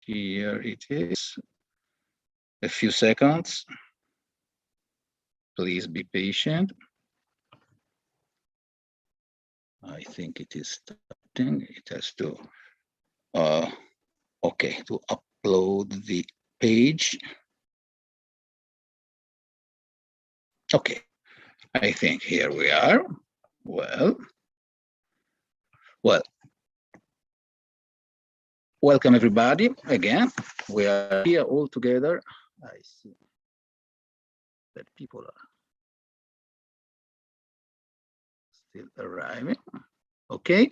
Here it is. A few seconds. Please be patient. I think it is starting. It has to, okay, to upload the page. Okay, I think here we are. Well, welcome everybody again. We are here all together. I see that people are still arriving. Okay,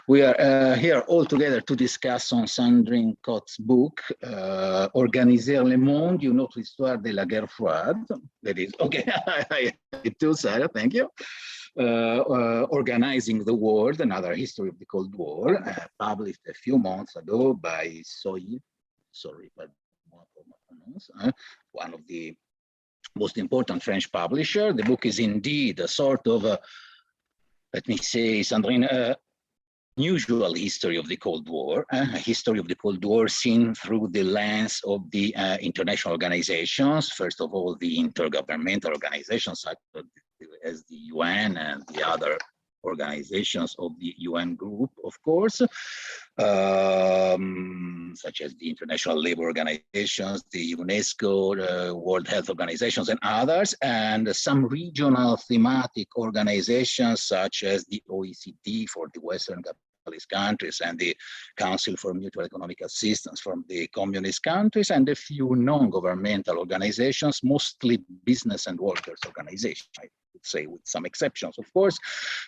we are here all together to discuss on Sandrine Kott's book, Organiser le monde, autre histoire de la guerre froide. That is, okay, it too, Sarah, thank you. Organizing the World, Another History of the Cold War, published a few months ago by Sociale, sorry, but one of the most important French publisher. The book is indeed a sort of a, let me say, Sandrine, unusual history of the Cold War, a history of the Cold War seen through the lens of the international organizations. First of all, the intergovernmental organizations such as the UN and the other organizations of the UN group, of course, such as the International Labour Organizations, the UNESCO, World Health Organizations, and others, and some regional thematic organizations such as the OECD for the Western capitalist countries and the Council for Mutual Economic Assistance from the communist countries, and a few non-governmental organizations, mostly business and workers organizations, I would say, with some exceptions, of course,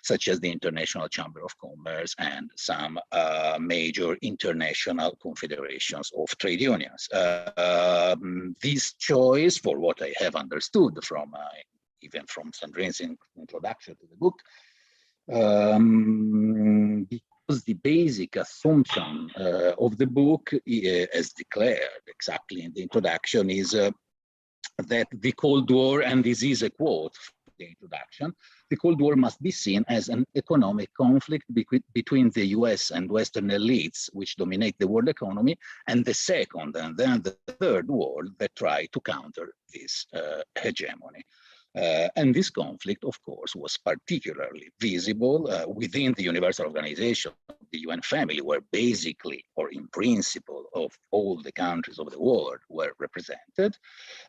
such as the International Chamber of Commerce and some major international confederations of trade unions. This choice, for what I have understood from even from Sandrine's introduction to the book, because the basic assumption of the book, as declared exactly in the introduction, is that the Cold War, and this is a quote from the introduction, the Cold War must be seen as an economic conflict between the US and Western elites, which dominate the world economy, and the second and then the third world that try to counter this hegemony. And this conflict, of course, was particularly visible within the universal organization of the UN family, where basically, or in principle, of all the countries of the world were represented,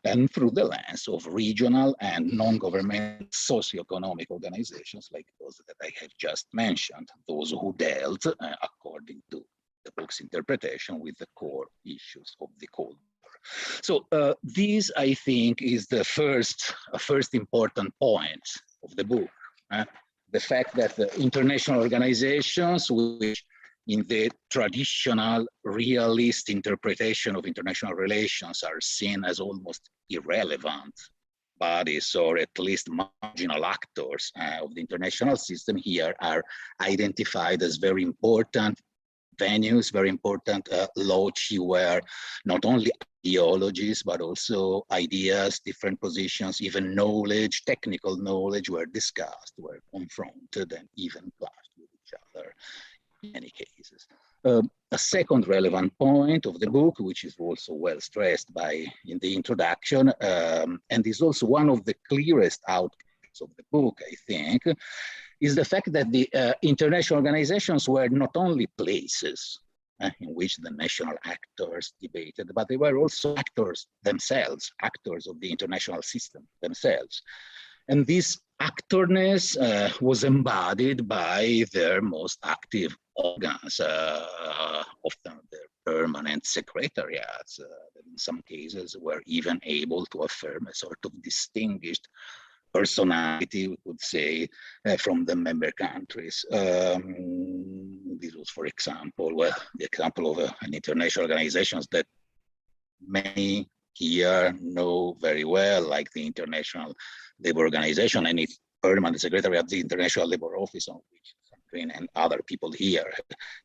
and through the lens of regional and non-governmental socio-economic organizations like those that I have just mentioned, those who dealt, according to the book's interpretation, with the core issues of the Cold War. So this, I think, is the first important point of the book. The fact that the international organizations, which in the traditional realist interpretation of international relations are seen as almost irrelevant bodies, or at least marginal actors of the international system, here are identified as very important venues, very important loci where not only ideologies, but also ideas, different positions, even knowledge, technical knowledge were discussed, were confronted, and even clashed with each other in many cases. A second relevant point of the book, which is also well stressed in the introduction, and is also one of the clearest outcomes of the book, I think, is the fact that the international organizations were not only places in which the national actors debated, but they were also actors themselves, actors of the international system themselves. And this actorness was embodied by their most active organs, often their permanent secretariats, that in some cases were even able to affirm a sort of distinguished personality, we could say, from the member countries. This was, for example, the example of an international organization that many here know very well, like the International Labour Organization and its permanent secretary at the International Labour Office, on which Sandrine and other people here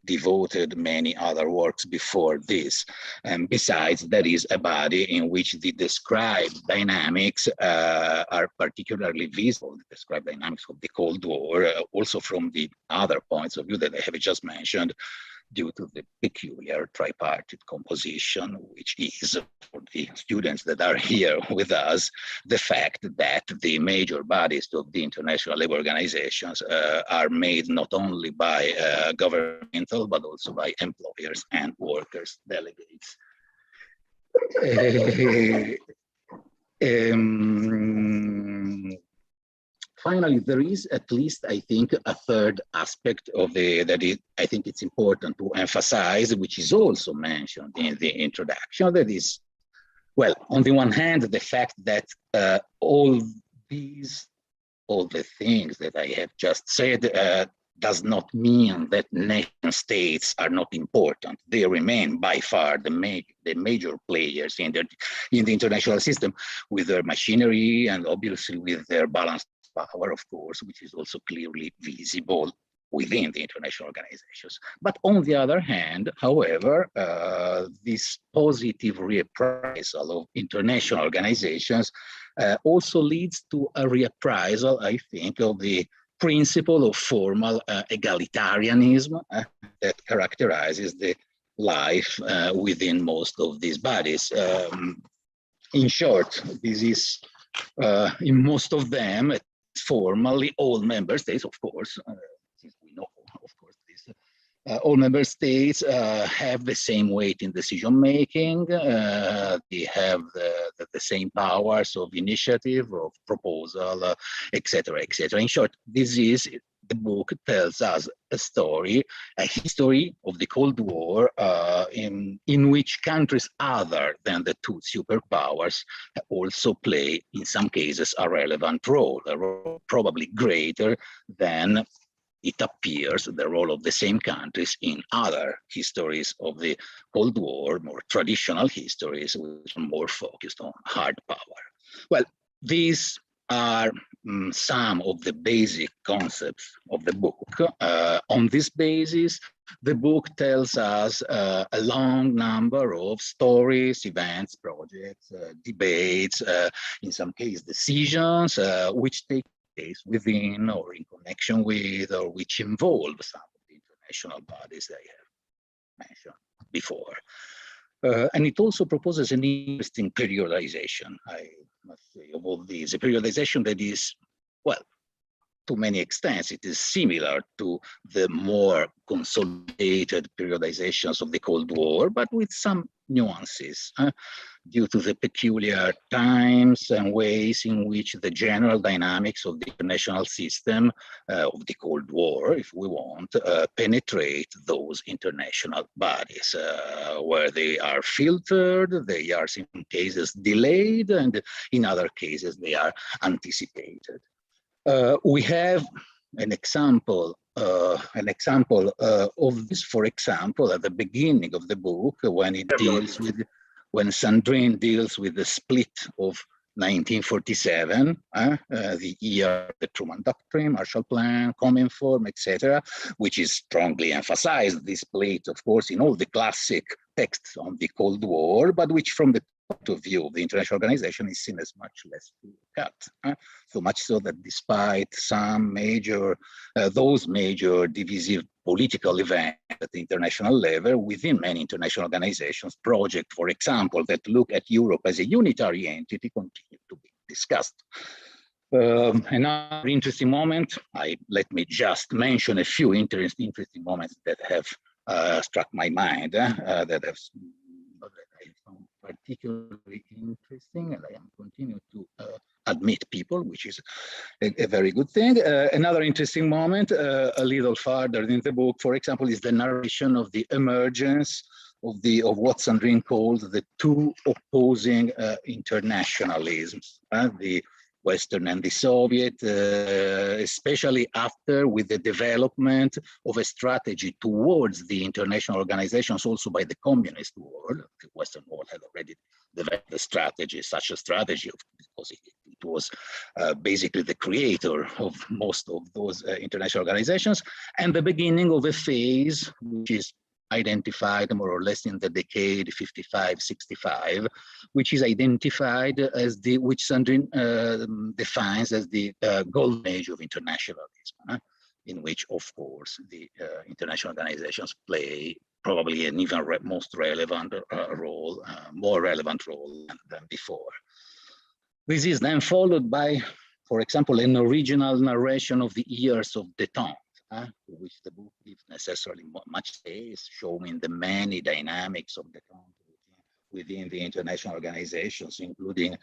devoted many other works before this. And besides, there is a body in which the described dynamics are particularly visible, the described dynamics of the Cold War, also from the other points of view that I have just mentioned, due to the peculiar tripartite composition, which is, for the students that are here with us, the fact that the major bodies of the international labor organizations are made not only by governmental, but also by employers and workers delegates. Finally, there is at least, I think, a third aspect of I think it's important to emphasize, which is also mentioned in the introduction. That is, well, on the one hand, the fact that all the things that I have just said does not mean that nation states are not important. They remain by far the major players in the international system, with their machinery and obviously with their balanced power, of course, which is also clearly visible within the international organizations. But on the other hand, however, this positive reappraisal of international organizations also leads to a reappraisal, I think, of the principle of formal egalitarianism that characterizes the life within most of these bodies. In short, this is, in most of them, formally all member states, of course, since we know, of course, this, all member states have the same weight in decision making. They have the same powers of initiative, of proposal, etc., etc. In short, this is, the book tells us a story, a history of the Cold War in which countries other than the two superpowers also play, in some cases, a relevant role, a role probably greater than it appears the role of the same countries in other histories of the Cold War, more traditional histories, which are more focused on hard power. Well, these are some of the basic concepts of the book. On this basis, the book tells us a long number of stories, events, projects, debates, in some cases decisions, which take place within or in connection with or which involve some of the international bodies I have mentioned before. And it also proposes an interesting periodization, I must say, of all these. A periodization that is, well, to many extents, it is similar to the more consolidated periodizations of the Cold War, but with some nuances due to the peculiar times and ways in which the general dynamics of the international system of the Cold War, if we want, penetrate those international bodies, where they are filtered, they are in some cases delayed, and in other cases they are anticipated. We have an example of this, for example, at the beginning of the book, when it deals with, when Sandrine deals with the split of 1947, the year of the Truman Doctrine, Marshall Plan, Cominform, etc., which is strongly emphasized, this split, of course, in all the classic texts on the Cold War, but which from the point of view of the international organization is seen as much less clear-cut. So much so that despite some major, those major divisive political events at the international level, within many international organizations, projects, for example, that look at Europe as a unitary entity continue to be discussed. Another interesting moment, let me just mention a few interesting moments that have struck my mind, that have found particularly interesting, and I am continuing to admit people, which is a very good thing. Another interesting moment, a little farther in the book, for example, is the narration of the emergence of what Sandrine calls the two opposing internationalisms, the Western and the Soviet, especially after with the development of a strategy towards the international organizations also by the communist world. The Western world had already developed a strategy, such a strategy, because it was basically the creator of most of those international organizations, and the beginning of a phase which is identified more or less in the decade 55-65, which is identified as which Sandrine defines as the golden age of internationalism. in which, of course, the international organizations play probably an even most relevant role, more relevant role than before. This is then followed by, for example, an original narration of the years of détente, to which the book gives necessarily much space, showing the many dynamics of détente within the international organizations, including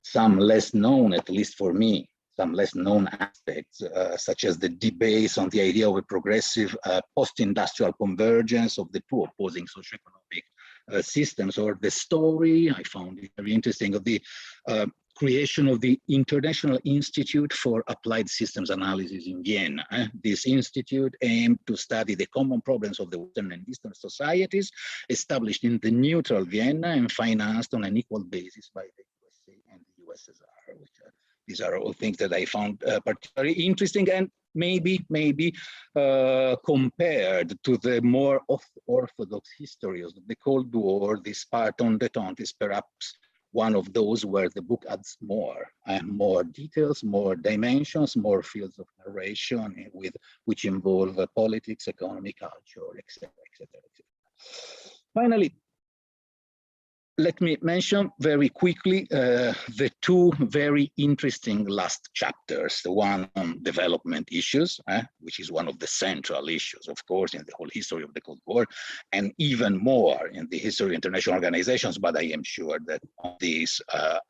some less known, at least for me, some less known aspects, such as the debates on the idea of a progressive post-industrial convergence of the two opposing socioeconomic systems, or the story, I found it very interesting, of the creation of the International Institute for Applied Systems Analysis in Vienna. This institute aimed to study the common problems of the Western and Eastern societies, established in the neutral Vienna and financed on an equal basis by the USA and the USSR, which these are all things that I found particularly interesting, and maybe compared to the more orthodox history of the Cold War, this part on détente is perhaps one of those where the book adds more details, more dimensions, more fields of narration which involve politics, economy, culture, etc., etc., etc. Finally, let me mention very quickly the two very interesting last chapters, the one on development issues, which is one of the central issues, of course, in the whole history of the Cold War, and even more in the history of international organizations, but I am sure that on this,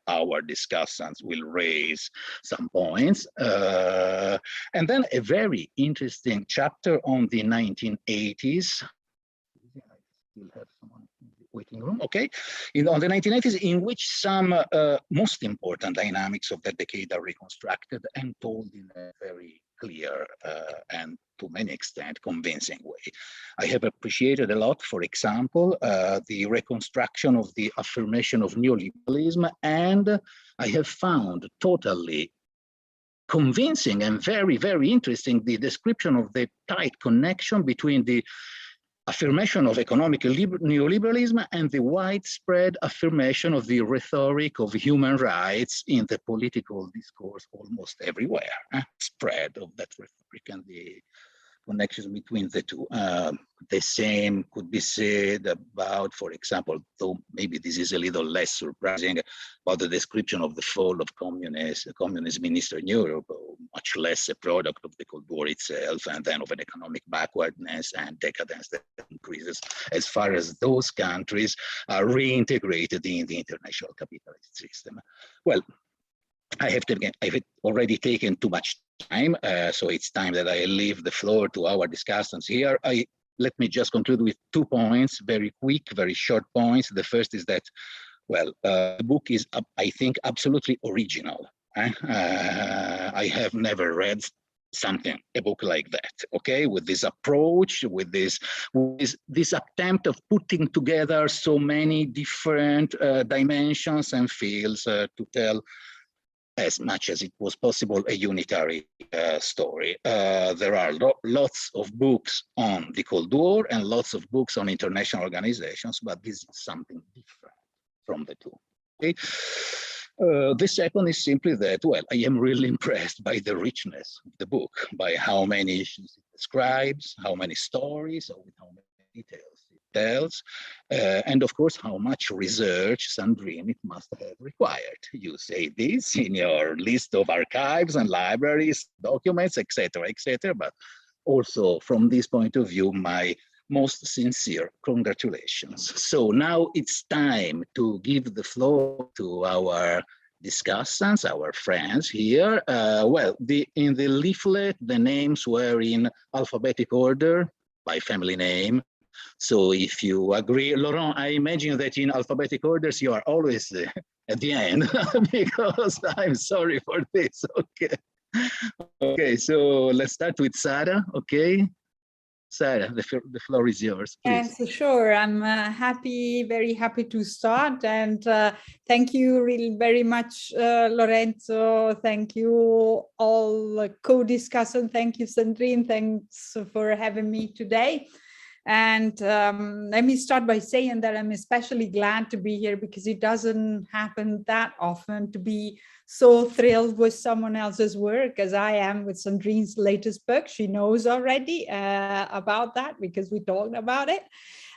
our discussants will raise some points. And then a very interesting chapter on the 1980s. I still have someone waiting room, okay, on the 1980s, in which some most important dynamics of that decade are reconstructed and told in a very clear and to many extent convincing way. I have appreciated a lot, for example, the reconstruction of the affirmation of neoliberalism, and I have found totally convincing and very, very interesting the description of the tight connection between the affirmation of economic neoliberalism and the widespread affirmation of the rhetoric of human rights in the political discourse almost everywhere. Spread of that rhetoric and the connections between the two. The same could be said about, for example, though maybe this is a little less surprising, about the description of the fall of communism in Eastern Europe, much less a product of the Cold War itself, and then of an economic backwardness and decadence that increases as far as those countries are reintegrated in the international capitalist system. Well, I have already taken too much time, so it's time that I leave the floor to our discussants here. Let me just conclude with 2 points, very quick, very short points. The first is that, well, the book is, I think, absolutely original. I have never read a book like that, okay, with this approach, with this attempt of putting together so many different dimensions and fields to tell, as much as it was possible, a unitary story. There are lots of books on the Cold War and lots of books on international organizations, but this is something different from the two. Okay? The second is simply that, well, I am really impressed by the richness of the book, by how many issues it describes, how many stories, or with how many details it tells, and of course, how much research, Sandrine, it must have required. You say this in your list of archives and libraries, documents, etc., but also from this point of view, my most sincere congratulations. So now it's time to give the floor to our discussants, our friends here. Well, in the leaflet, the names were in alphabetic order by family name. So if you agree, Laurent, I imagine that in alphabetic orders, you are always at the end, because I'm sorry for this, okay. Okay, so let's start with Sarah, okay. Sarah, the floor is yours, please. Yes, sure. I'm very happy to start. And thank you really very much, Lorenzo. Thank you all co-discussants. Thank you, Sandrine. Thanks for having me today. And let me start by saying that I'm especially glad to be here because it doesn't happen that often to be so thrilled with someone else's work as I am with Sandrine's latest book. She knows already about that because we talked about it.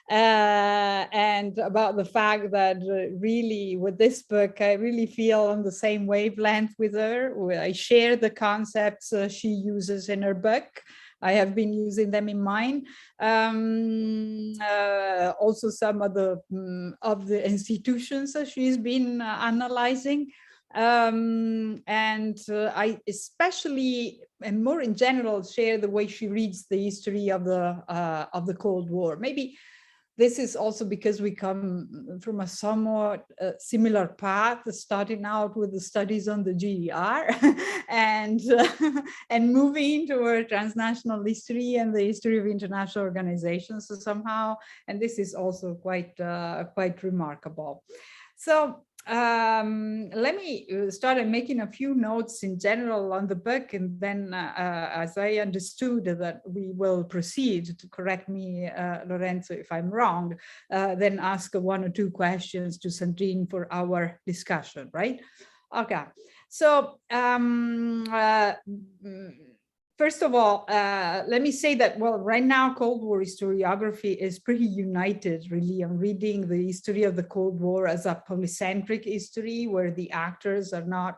And about the fact that really with this book, I really feel on the same wavelength with her. I share the concepts she uses in her book. I have been using them in mine. Also some of the institutions that she's been analyzing. I especially, and more in general, share the way she reads the history of the Cold War. Maybe this is also because we come from a somewhat similar path, starting out with the studies on the GER and moving toward transnational history and the history of international organizations somehow. And this is also quite remarkable. So let me start making a few notes in general on the book, and then as I understood that we will proceed to correct me, Lorenzo, if I'm wrong, then ask one or two questions to Sandrine for our discussion, right? Okay, so first of all, let me say that, well, right now, Cold War historiography is pretty united, really, on reading the history of the Cold War as a polycentric history, where the actors are not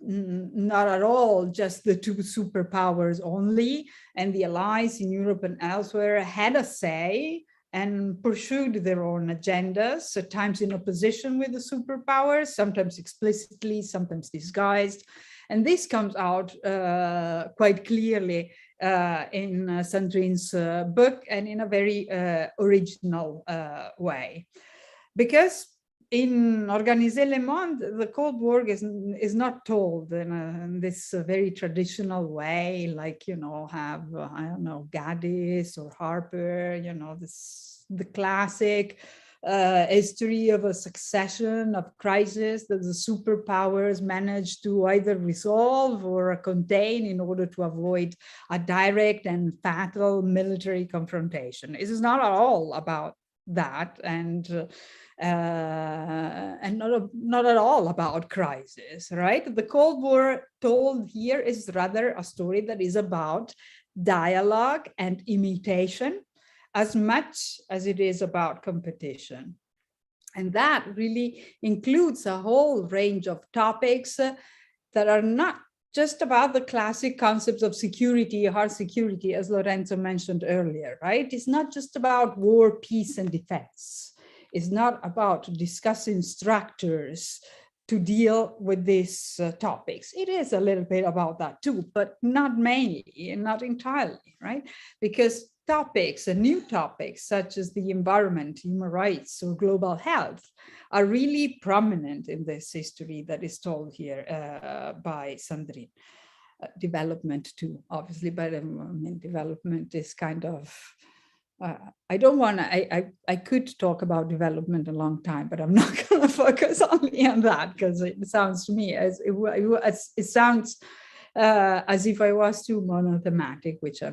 at all just the two superpowers only, and the allies in Europe and elsewhere had a say and pursued their own agendas, at times in opposition with the superpowers, sometimes explicitly, sometimes disguised. And this comes out quite clearly in Sandrine's book, and in a very original way. Because in Organiser le Monde, the Cold War is not told in this very traditional way, like, you know, have, I don't know, Gaddis or Harper, you know, the classic history of a succession of crises that the superpowers manage to either resolve or contain in order to avoid a direct and fatal military confrontation. It is not at all about that, and not at all about crisis, right? The Cold War told here is rather a story that is about dialogue and imitation, as much as it is about competition. And that really includes a whole range of topics that are not just about the classic concepts of security, hard security, as Lorenzo mentioned earlier, right? It's not just about war, peace, and defense. It's not about discussing structures to deal with these topics. It is a little bit about that too, but not mainly and not entirely, right? Because topics and new topics such as the environment, human rights, or global health are really prominent in this history that is told here by Sandrine. Development too, obviously, but I mean, development is kind of, I don't want to, I could talk about development a long time, but I'm not going to focus only on that, because it sounds to me as it sounds as if I was too monothematic, which I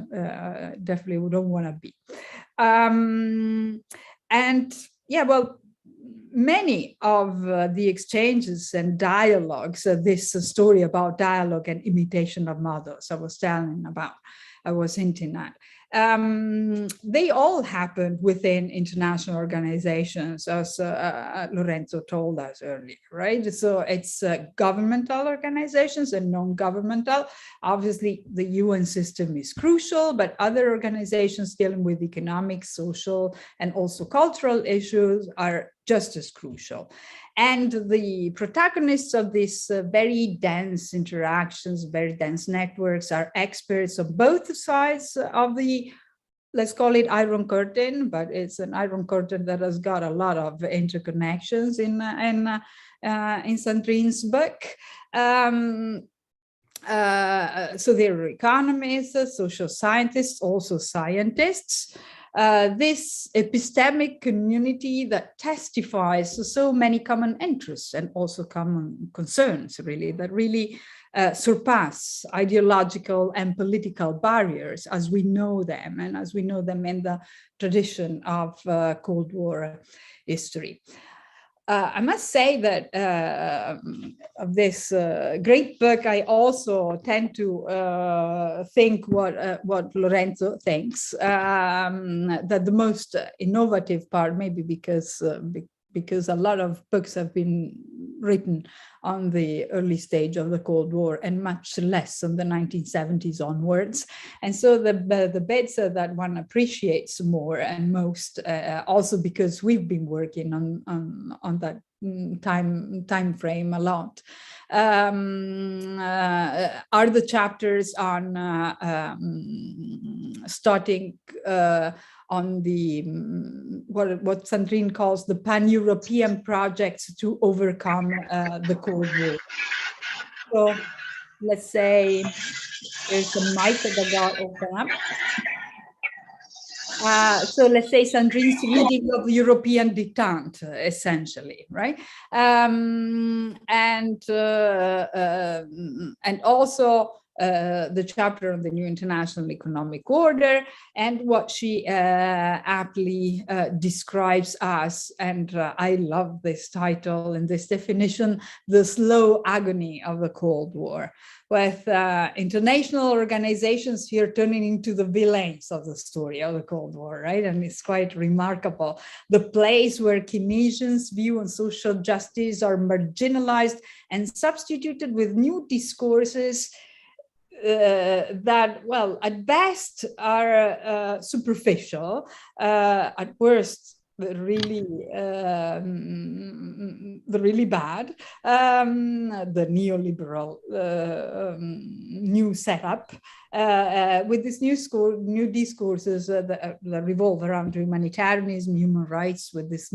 definitely don't want to be. And yeah, well, many of the exchanges and dialogues, this story about dialogue and imitation of models I was telling about, I was hinting at, they all happened within international organizations, as Lorenzo told us earlier, right? So it's governmental organizations and non-governmental. Obviously, the UN system is crucial, but other organizations dealing with economic, social, and also cultural issues are just as crucial. And the protagonists of these very dense interactions, very dense networks, are experts on both sides of the, let's call it Iron Curtain, but it's an Iron Curtain that has got a lot of interconnections in Sandrine's book. So there are economists, social scientists, also scientists. This epistemic community that testifies to so many common interests and also common concerns, really, that really surpass ideological and political barriers as we know them, and as we know them in the tradition of Cold War history. I must say that of this great book, I also tend to think what Lorenzo thinks, that the most innovative part, maybe because a lot of books have been written on the early stage of the Cold War and much less on the 1970s onwards. And so the bits that one appreciates more and most, also because we've been working on that time frame a lot, are the chapters on starting on the what Sandrine calls the pan-European projects to overcome the Cold War. So let's say there's a mic that got open up. So let's say Sandrine's reading of European detente, essentially, right? And also the chapter on the new international economic order, and what she aptly describes as, and I love this title and this definition, the slow agony of the Cold War, with international organizations here turning into the villains of the story of the Cold War, right? And it's quite remarkable. The place where Keynesians' view on social justice are marginalized and substituted with new discourses that, well, at best are superficial, at worst really bad, the neoliberal new setup, with this new discourses that revolve around humanitarianism, human rights, with this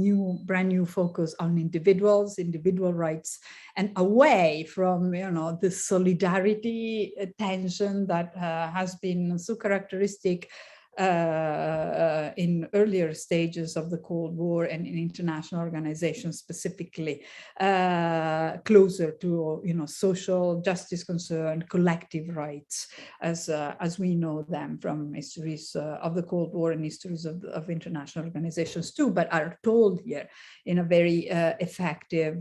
brand new focus on individual rights, and away from, you know, the solidarity tension that has been so characteristic in earlier stages of the Cold War and in international organizations, specifically closer to, you know, social justice concern, collective rights, as we know them from histories of the Cold War and histories of international organizations too, but are told here in a very effective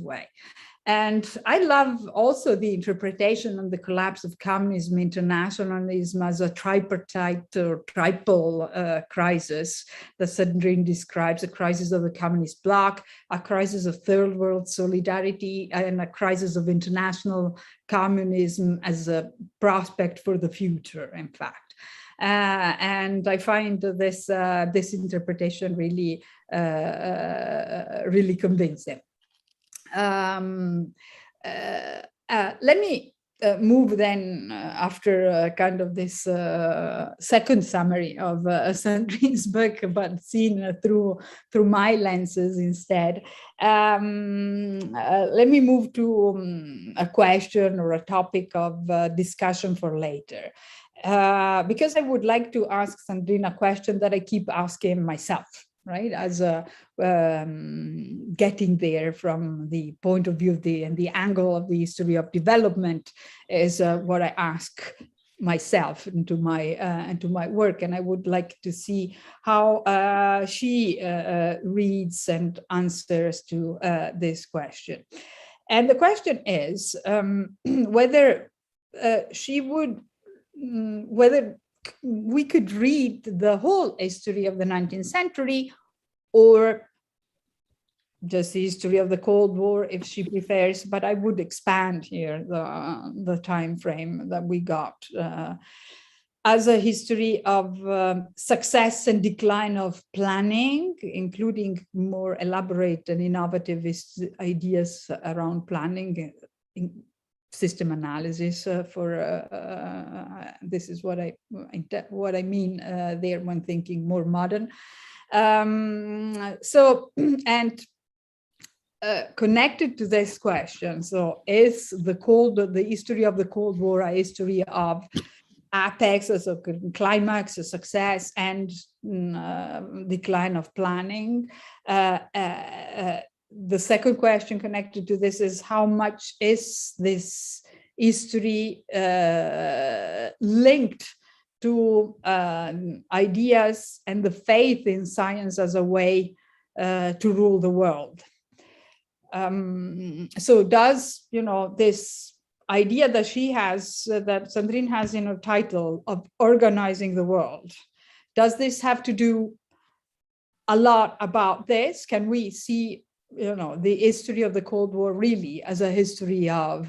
way. And I love also the interpretation of the collapse of communism, internationalism as a tripartite or triple crisis that Sandrine describes: a crisis of the communist bloc, a crisis of third world solidarity, and a crisis of international communism as a prospect for the future, in fact. And I find this interpretation really, really convincing. Let me move then, after kind of this second summary of Sandrine's book, but seen through my lenses instead. Let me move to a question or a topic of discussion for later. Because I would like to ask Sandrine a question that I keep asking myself, right, as getting there from the point of view of the angle of the history of development is what I ask myself into my work, and I would like to see how she reads and answers to this question. And the question is whether whether we could read the whole history of the 19th century, or just the history of the Cold War, if she prefers, but I would expand here the time frame that we got as a history of success and decline of planning, including more elaborate and innovative ideas around planning, system analysis for this is what I mean there when thinking more modern. Connected to this question, so is the history of the Cold War a history of apex, so climax, success, and decline of planning? the second question connected to this is, how much is this history linked to ideas and the faith in science as a way to rule the world? So does, this idea that she has, that Sandrine has in her title of organizing the world, does this have to do a lot about this? Can we see, the history of the Cold War really as a history of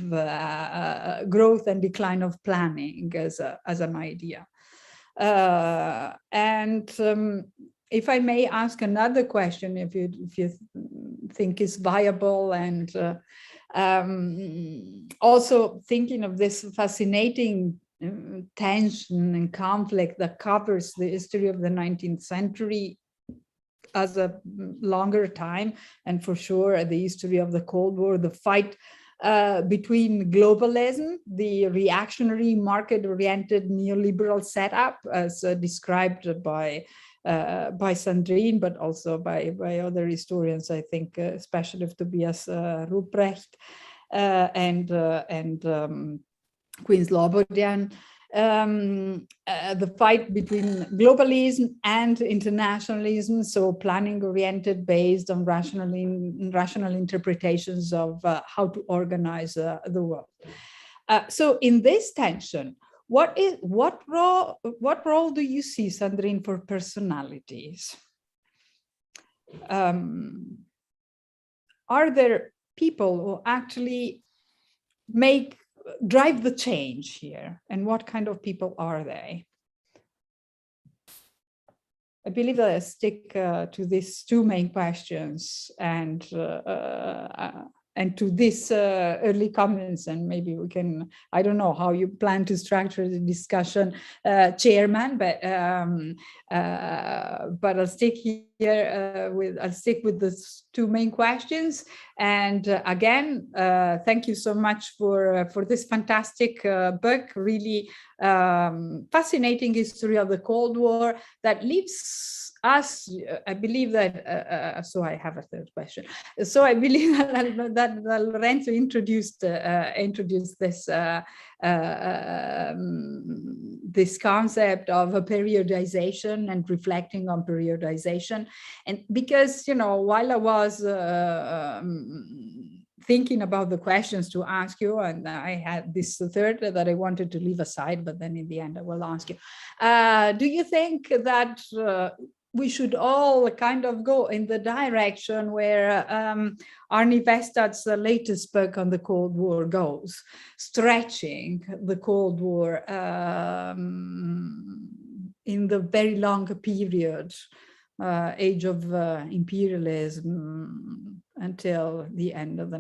growth and decline of planning as an idea? If I may ask another question, if you think is viable, and also thinking of this fascinating tension and conflict that covers the history of the 19th century as a longer time, and for sure the history of the Cold War, the fight between globalism, the reactionary market-oriented neoliberal setup as described by Sandrine, but also by other historians, I think, especially of Tobias Ruprecht and Queen Slobodian. The fight between globalism and internationalism, so planning oriented, based on rational interpretations of how to organize the world. So in this tension, what role do you see, Sandrine, for personalities? Are there people who actually drive the change here, and what kind of people are they? I believe that I stick to these two main questions and to this early comments, and maybe we can, I don't know how you plan to structure the discussion, Chairman, but I'll stick here I'll stick with the two main questions. And again, thank you so much for this fantastic book, really fascinating history of the Cold War that leaves us, I believe that, so I have a third question. So I believe that Lorenzo introduced this this concept of a periodization and reflecting on periodization. And because, while I was thinking about the questions to ask you, and I had this third that I wanted to leave aside, but then in the end I will ask you, do you think that we should all kind of go in the direction where Arnie Vestad's latest book on the Cold War goes, stretching the Cold War in the very long period, age of imperialism, until the end of the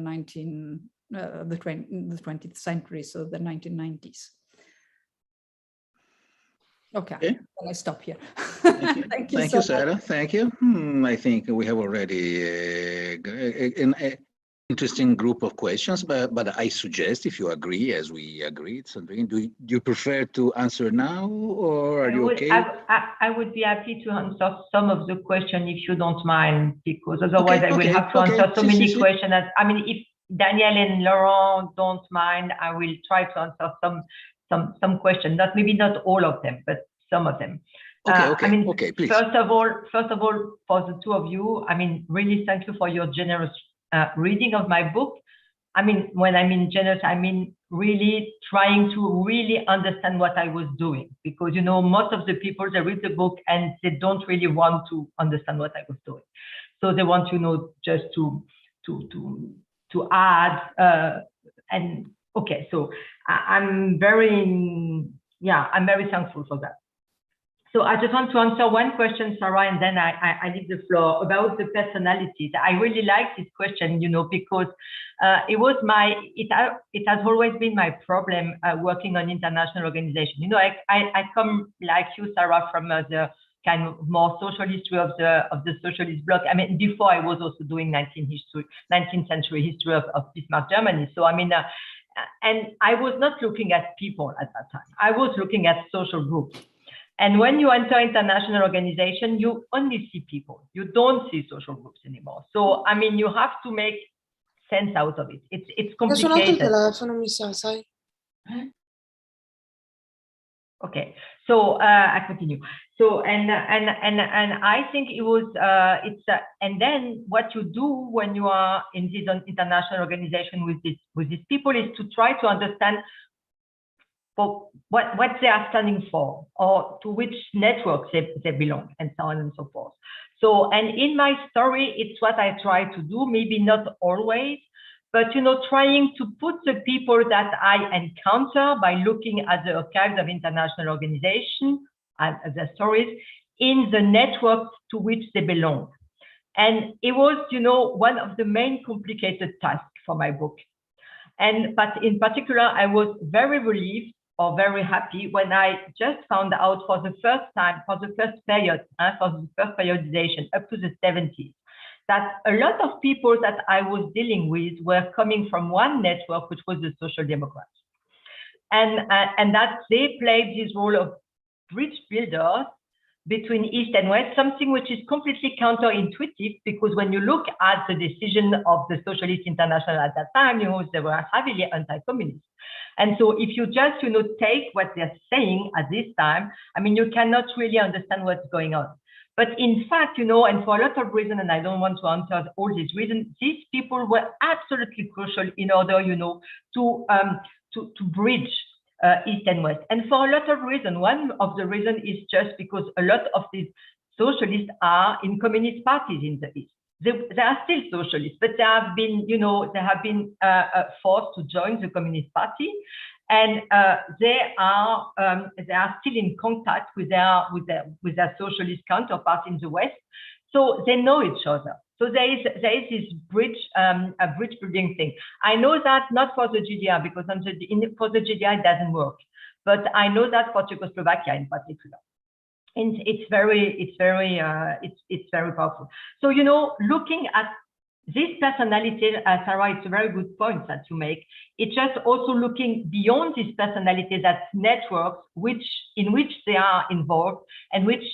20th century, so the 1990s. Okay. I stop here. Thank you. Thank you, Sarah. Thank you. I think we have already an interesting group of questions, but I suggest, if you agree, as we agreed, Sandrine, do you prefer to answer now, or are you okay? I would be happy to answer some of the questions if you don't mind, because otherwise I will have to answer so many questions. I mean, if Daniel and Laurent don't mind, I will try to answer some questions. Maybe not all of them, but some of them. Okay, please. First of all, for the two of you, I mean, really thank you for your generous reading of my book. I mean, when I mean generous, I mean really trying to really understand what I was doing, because most of the people, they read the book and they don't really want to understand what I was doing. So they want just to add and okay. So I'm very thankful for that. So I just want to answer one question, Sarah, and then I leave the floor about the personalities. I really like this question, because it has always been my problem working on international organization. I come like you, Sarah, from the kind of more social history of the socialist bloc. I mean, before I was also doing 19th century history of Bismarck Germany. So I mean, and I was not looking at people at that time. I was looking at social groups. And when you enter international organization, you only see people. You don't see social groups anymore. So, I mean, you have to make sense out of it. It's complicated. Okay, so I continue. So and I think it was and then what you do when you are in this international organization with these people is to try to understand for what they are standing for, or to which networks they belong, and so on and so forth. So, and in my story, it's what I try to do, maybe not always, but, you know, trying to put the people that I encounter by looking at the archives of international organization and the stories in the network to which they belong. And it was, you know, one of the main complicated tasks for my book. But in particular, I was very relieved or very happy when I just found out for the first time, for the first period, for the first periodization up to the 70s, that a lot of people that I was dealing with were coming from one network, which was the Social Democrats. And that they played this role of bridge builders between East and West, something which is completely counterintuitive, because when you look at the decision of the Socialist International at that time, you know, they were heavily anti-communist. And so if you just, you know, take what they're saying at this time, I mean, you cannot really understand what's going on. But in fact, you know, and for a lot of reasons, and I don't want to answer all these reasons, these people were absolutely crucial in order, you know, to bridge East and West. And for a lot of reasons, one of the reasons is just because a lot of these socialists are in communist parties in the East. They are still socialists, but they have been, you know, forced to join the Communist Party, and they are still in contact with their socialist counterparts in the West, so they know each other. So there is this bridge building thing. I know that not for the GDR, because for the GDR it doesn't work, but I know that for Czechoslovakia in particular. And it's very powerful. So, you know, looking at this personality, Sarah, it's a very good point that you make. It's just also looking beyond this personality, that networks in which they are involved, and which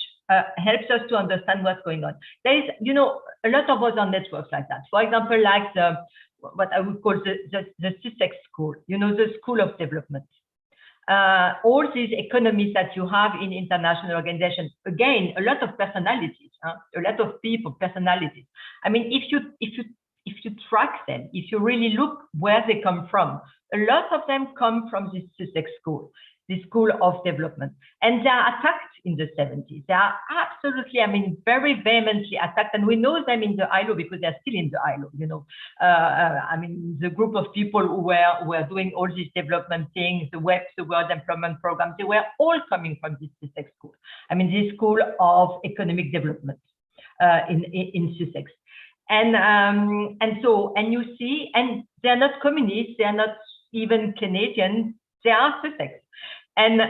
helps us to understand what's going on. There is, you know, a lot of other networks like that. For example, like what I would call the Sussex School, you know, the School of Development. All these economies that you have in international organizations, again, a lot of personalities, a lot of people, personalities. I mean, if you track them, if you really look where they come from, a lot of them come from this Sussex School, the School of Development, and they are attacked in the 70s. They are absolutely, I mean, very vehemently attacked, and we know them in the ILO because they're still in the ILO, you know. I mean, the group of people who were doing all these development things, the WEP, the World Employment Program, they were all coming from this Sussex School. I mean, this School of Economic Development in Sussex. And you see, and they're not communists, they are not even Canadian, they are Sussex. And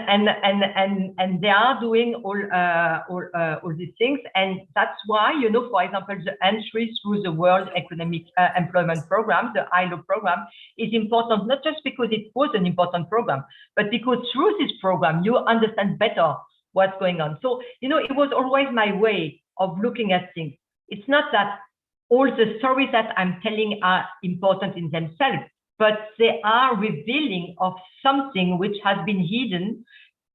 they are doing all these things, and that's why, you know, for example, the entry through the World Economic Employment Program, the ILO program, is important, not just because it was an important program, but because through this program you understand better what's going on. So, you know, it was always my way of looking at things. It's not that all the stories that I'm telling are important in themselves, but they are revealing of something which has been hidden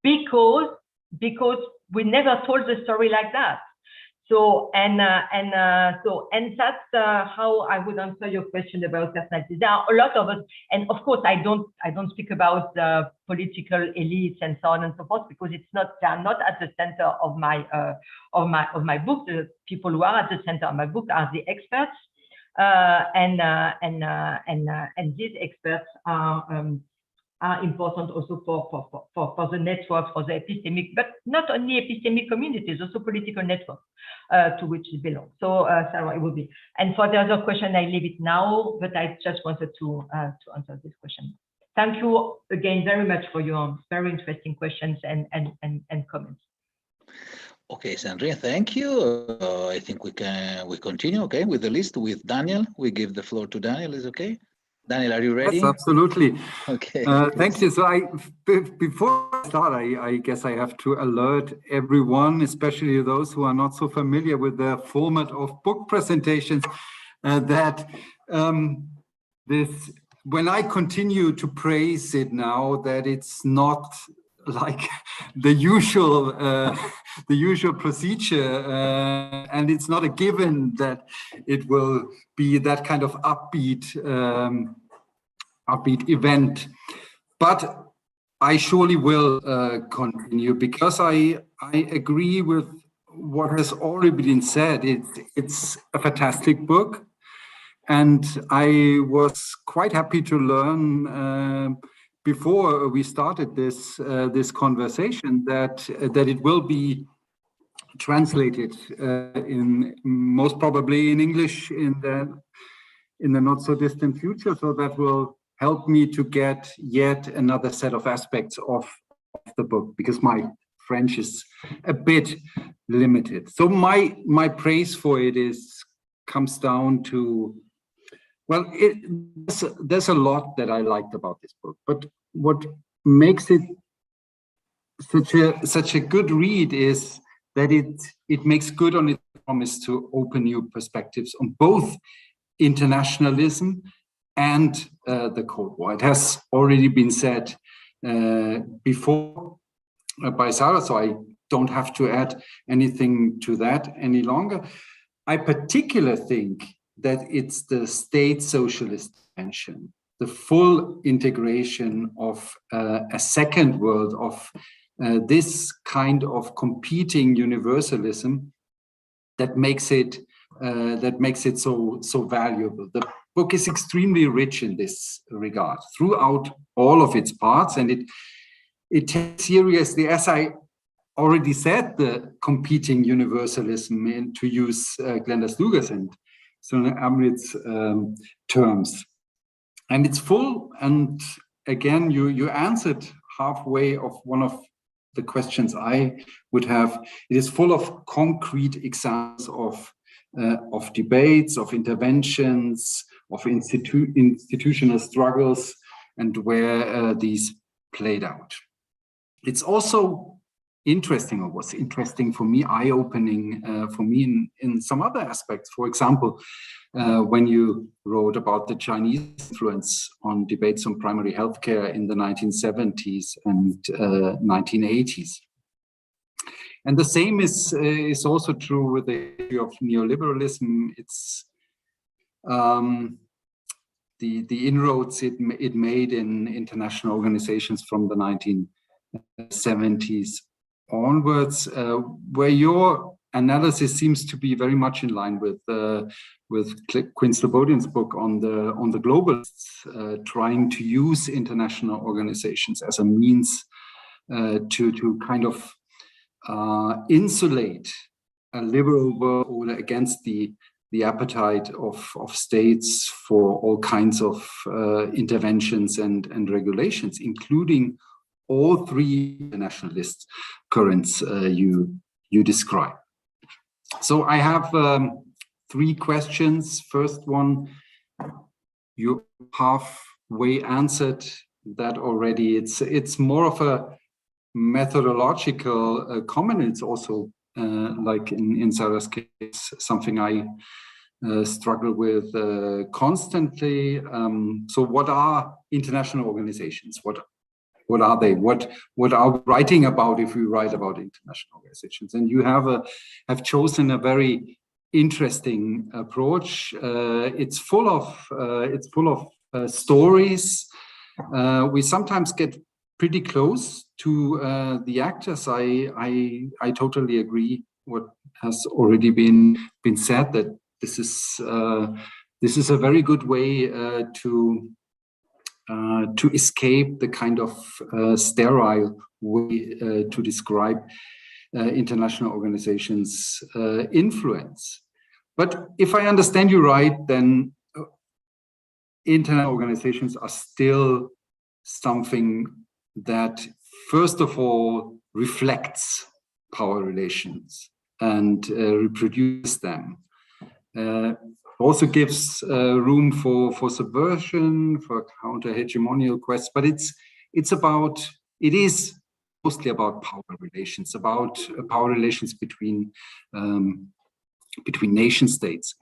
because we never told the story like that. So and that's how I would answer your question about personalities. There are a lot of us, and of course I don't speak about the political elites and so on and so forth, because they are not at the center of my book. The people who are at the center of my book are the experts. And these experts are important also for the network, for the epistemic, but not only epistemic communities, also political networks to which it belongs. So, Sarah, it will be. And for the other question, I leave it now, but I just wanted to answer this question. Thank you again very much for your very interesting questions and comments. Okay, Sandrine, thank you. I think we continue, okay, with the list with Daniel. We give the floor to Daniel, is okay? Daniel, are you ready? Yes, absolutely. Okay. Thank you. So before I start, I guess I have to alert everyone, especially those who are not so familiar with the format of book presentations, that when I continue to praise it now, that it's not like the usual procedure, and it's not a given that it will be that kind of upbeat event, but I surely will continue, because I agree with what has already been said. It's a fantastic book, and I was quite happy to learn before we started this conversation that it will be translated in most probably in English in the not so distant future. So that will help me to get yet another set of aspects of the book, because my French is a bit limited. So my praise for it comes down to, well, there's a lot that I liked about this book, but what makes it such a good read is that it makes good on its promise to open new perspectives on both internationalism and the Cold War. It has already been said before by Sarah, so I don't have to add anything to that any longer. I particularly think that it's the state socialist dimension, the full integration of a second world, of this kind of competing universalism that makes it so valuable. The book is extremely rich in this regard throughout all of its parts, and it takes seriously, as I already said, the competing universalism, and to use Glenda Stugas and Sunil Amrit's terms. And it's full, and again, you answered halfway of one of the questions I would have. It is full of concrete examples of debates, of interventions, of institutional struggles, and where these played out. It's also interesting, or was interesting for me, eye-opening for me in some other aspects. For example, when you wrote about the Chinese influence on debates on primary healthcare in the 1970s and 1980s. And the same is also true with the issue of neoliberalism. It's the inroads it made in international organizations from the 1970s onwards, where your analysis seems to be very much in line with Quinn Slobodian's book on the globalists, trying to use international organizations as a means to kind of insulate a liberal world order against the appetite of states for all kinds of interventions and regulations, including all three internationalist currents you describe. So I have three questions. First one, you halfway answered that already. It's more of a methodological comment. It's also like in Sarah's case, something I struggle with constantly. So what are international organizations? What are they? What are we writing about if we write about international organizations? And you have chosen a very interesting approach. It's full of stories. We sometimes get pretty close to the actors. I totally agree what has already been said, that this is a very good way to escape the kind of sterile way to describe international organizations' influence. But if I understand you right, then international organizations are still something that, first of all, reflects power relations and reproduces them. also gives room for subversion, for counter-hegemonial quests, but it is mostly about power relations, about power relations between nation states.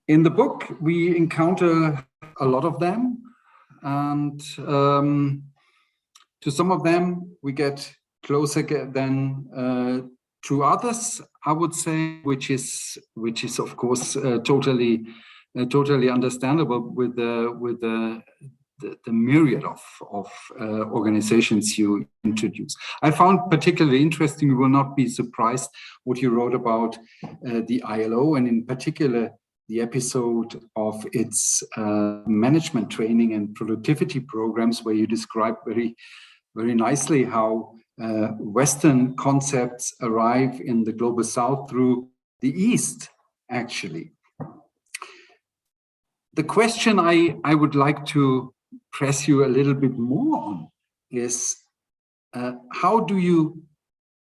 In the book, we encounter a lot of them, and to some of them we get closer than to others, I would say, which is of course totally understandable with the myriad of organizations you introduce. I found particularly interesting, you will not be surprised, what you wrote about the ILO, and in particular the episode of its management training and productivity programs, where you describe very, very nicely how Western concepts arrive in the Global South through the East, actually. The question I would like to press you a little bit more on is how do you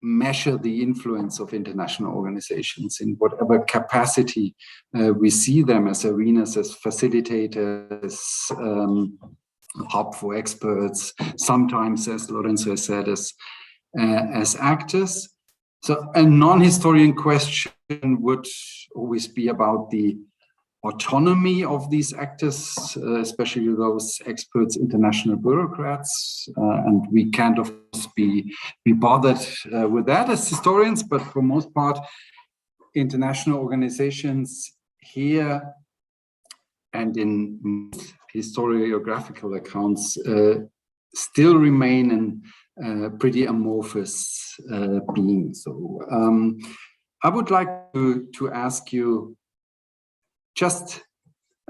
measure the influence of international organizations in whatever capacity we see them, as arenas, as facilitators, hub for experts, sometimes, as Lorenzo has said, as actors. So a non-historian question would always be about the autonomy of these actors, especially those experts, international bureaucrats, and we can't of course be bothered with that as historians, but for most part, international organizations here and in historiographical accounts still remain in pretty amorphous beings. So I would like to ask you, just,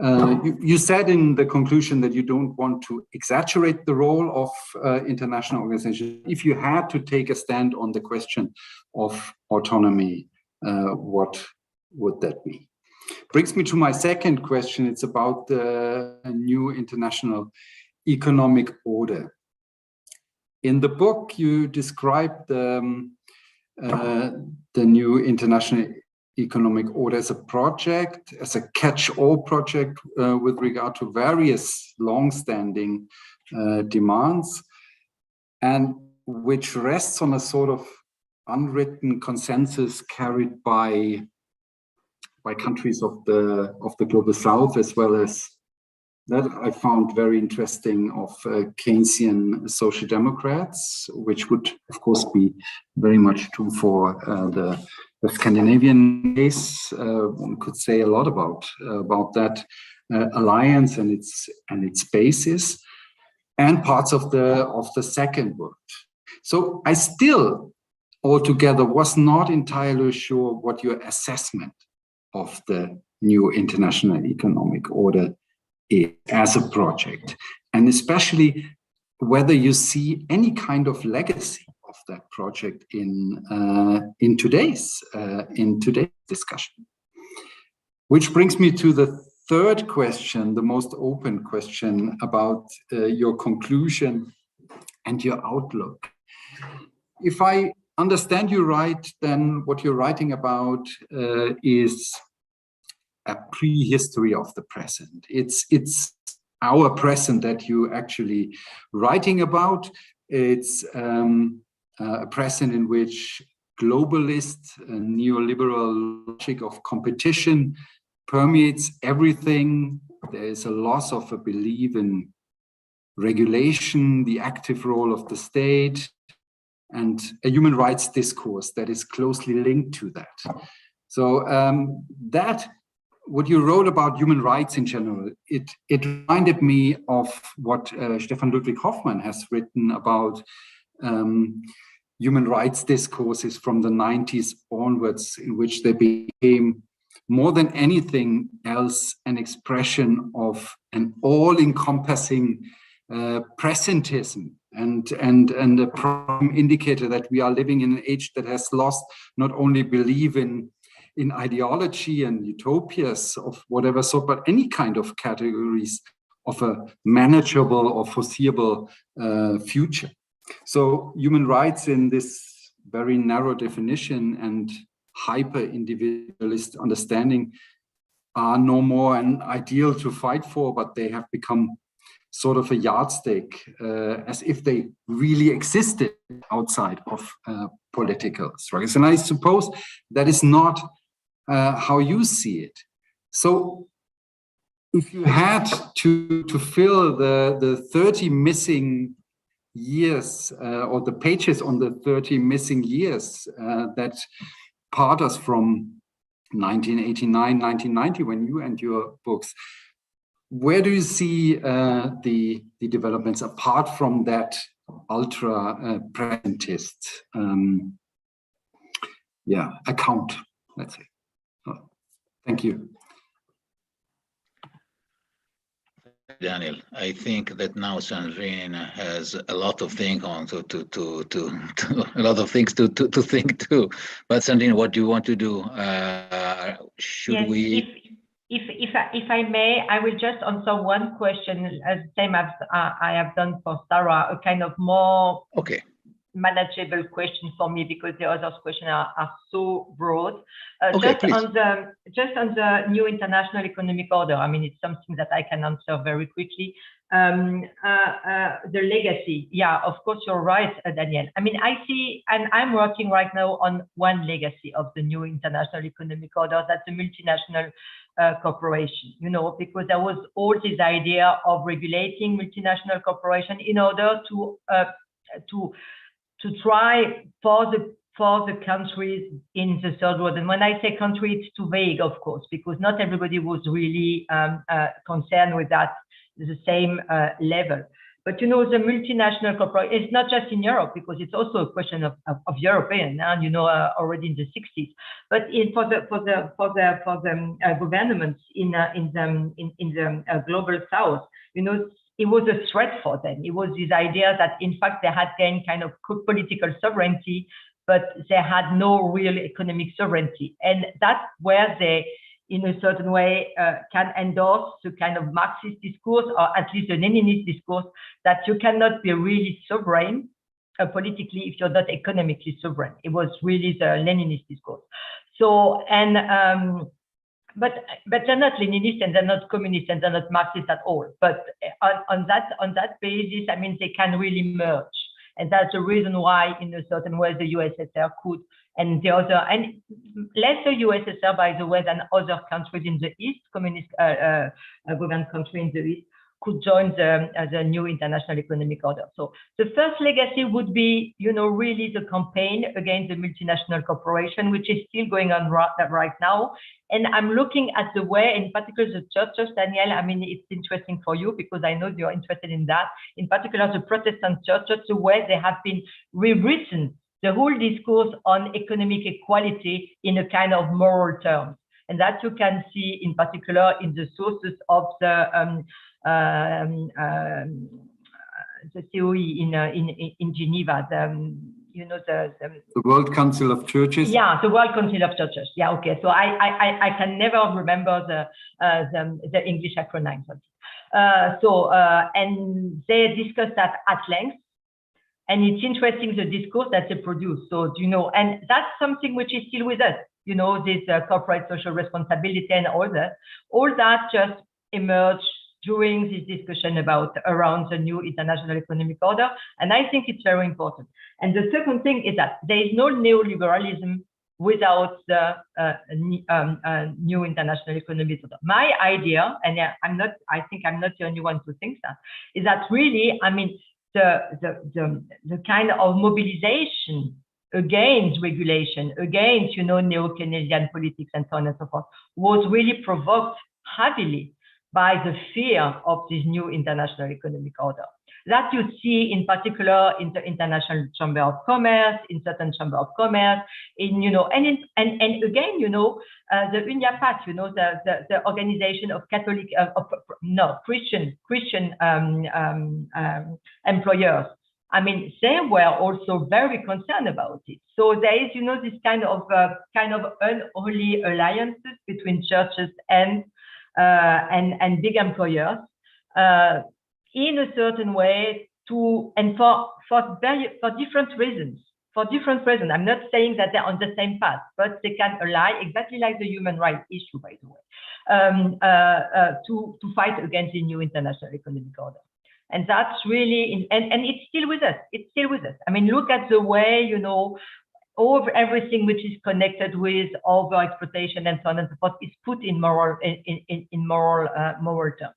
you said in the conclusion that you don't want to exaggerate the role of international organizations. If you had to take a stand on the question of autonomy, what would that be? Brings me to my second question. It's about the new international economic order. In the book, you describe the new international economic order as a project, as a catch-all project with regard to various long-standing demands, and which rests on a sort of unwritten consensus carried by countries of the Global South, as well as, that I found very interesting, of Keynesian social democrats, which would of course be very much true for the Scandinavian case. One could say a lot about that alliance and its basis, and parts of the second world. So I still altogether was not entirely sure what your assessment of the new international economic order is as a project, and especially whether you see any kind of legacy of that project in today's discussion. Which brings me to the third question, the most open question about your conclusion and your outlook. If I understand you right, then what you're writing about is a prehistory of the present. It's our present that you're actually writing about. It's a present in which globalist and neoliberal logic of competition permeates everything. There is a loss of a belief in regulation, the active role of the state, and a human rights discourse that is closely linked to that. So that, what you wrote about human rights in general, it reminded me of what Stefan Ludwig Hoffmann has written about human rights discourses from the 90s onwards, in which they became, more than anything else, an expression of an all-encompassing presentism and a prime indicator that we are living in an age that has lost not only belief in ideology and utopias of whatever sort, but any kind of categories of a manageable or foreseeable future. So human rights in this very narrow definition and hyper-individualist understanding are no more an ideal to fight for, but they have become sort of a yardstick, as if they really existed outside of political struggles. And I suppose that is not how you see it. So if you had to fill the 30 missing years, or the pages on the 30 missing years that part us from 1989, 1990, when you end your books, where do you see the developments apart from that ultra presentist account, let's say? Thank you. Daniel, I think that now Sandrine has a lot of things on a lot of things to think too. But Sandrine, what do you want to do? Should we? If I may, I will just answer one question, as same as I have done for Sarah, a kind of more manageable question for me, because the other questions are so broad. Just on the new international economic order, I mean, it's something that I can answer very quickly. The legacy, yeah, of course, you're right, Daniel. I mean, I see, and I'm working right now on one legacy of the new international economic order, that's the multinational corporation, you know, because there was all this idea of regulating multinational corporation in order to try for the countries in the third world. And when I say country, it's too vague, of course, because not everybody was really concerned with that the same level. But you know, the multinational corporation, it's not just in Europe, because it's also a question of European, and you know, already in the 60s. But for the governments in the global south, you know, it was a threat for them. It was this idea that, in fact, they had gained kind of political sovereignty, but they had no real economic sovereignty. And that's where they, in a certain way, can endorse the kind of Marxist discourse, or at least a Leninist discourse, that you cannot be really sovereign politically if you're not economically sovereign. It was really the Leninist discourse. So, and but they're not Leninist, and they're not communist, and they're not Marxist at all. But on that basis, I mean, they can really merge, and that's the reason why, in a certain way, the USSR could, and the other, and less the USSR, by the way, than other countries in the East, communist governed country in the East, could join the new international economic order. So the first legacy would be, you know, really the campaign against the multinational corporation, which is still going on right now. And I'm looking at the way, in particular, the churches, Daniel, I mean, it's interesting for you because I know you're interested in that. In particular, the Protestant churches, the way they have been rewritten the whole discourse on economic equality in a kind of moral terms. And that you can see in particular in the sources of the COE in Geneva, you know, the World Council of Churches. Yeah, the World Council of Churches. Yeah, okay. So I can never remember the English acronym. And they discussed that at length. And it's interesting, the discourse that they produce. So, you know, and that's something which is still with us, you know, this corporate social responsibility and all that just emerged during this discussion around the new international economic order. And I think it's very important. And the second thing is that there is no neoliberalism without the new international economic order. My idea, and I think I'm not the only one who thinks that, is that really, I mean, the kind of mobilization against regulation, against, you know, neo-Keynesian politics and so on and so forth, was really provoked heavily by the fear of this new international economic order. That you see in particular in the International Chamber of Commerce, in certain Chamber of Commerce, in, you know, and again, you know, the UNIAPAT, you know, the organization of Catholic, Christian employers. I mean, they were also very concerned about it. So there is, you know, this kind of unholy alliances between churches and big employers. In a certain way, and for different reasons. for different reasons. I'm not saying that they're on the same path, but they can ally, exactly like the human rights issue, by the way, to fight against the new international economic order. And that's really, and it's still with us. It's still with us. I mean, look at the way, you know, over everything which is connected with over exploitation and so on and so forth is put in moral moral terms.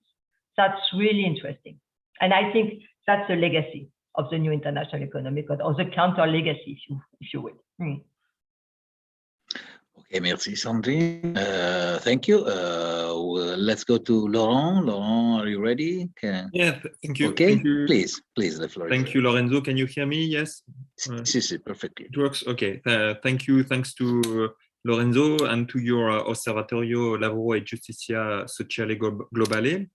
That's really interesting, and I think that's the legacy of the new international economic order, or the counter legacy, if you will. Okay, merci Sandrine. Thank you. Let's go to Laurent. Laurent, are you ready? Yeah, thank you. Okay, thank you. Please, the floor. Thank you, Lorenzo. Can you hear me? Yes. Yes, perfectly. It works. Okay. Thank you. Thanks to Lorenzo and to your Osservatorio Lavoro e Giustizia Sociale Globale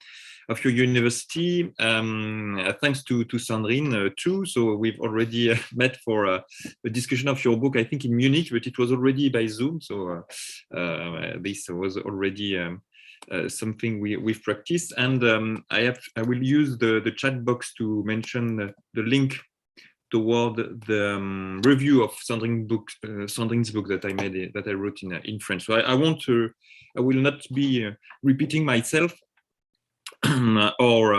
of your university. Thanks to Sandrine too. So we've already met for a discussion of your book, I think in Munich, but it was already by Zoom. So this was already something we've practiced. And I will use the chat box to mention the link toward the review of Sandrine's book that I made, that I wrote in French. So I will not be repeating myself or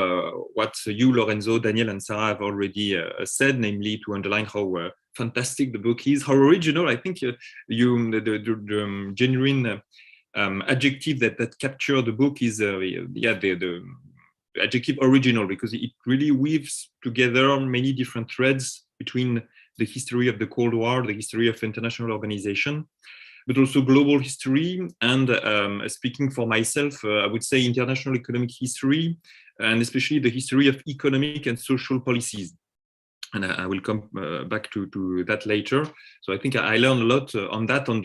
what you, Lorenzo, Daniel, and Sarah have already said, namely to underline how fantastic the book is, how original. I think the genuine adjective that capture the book is the adjective original, because it really weaves together many different threads between the history of the Cold War, the history of international organization, but also global history, and speaking for myself, I would say international economic history, and especially the history of economic and social policies. And I will come back to that later. So I think I learned a lot on that, on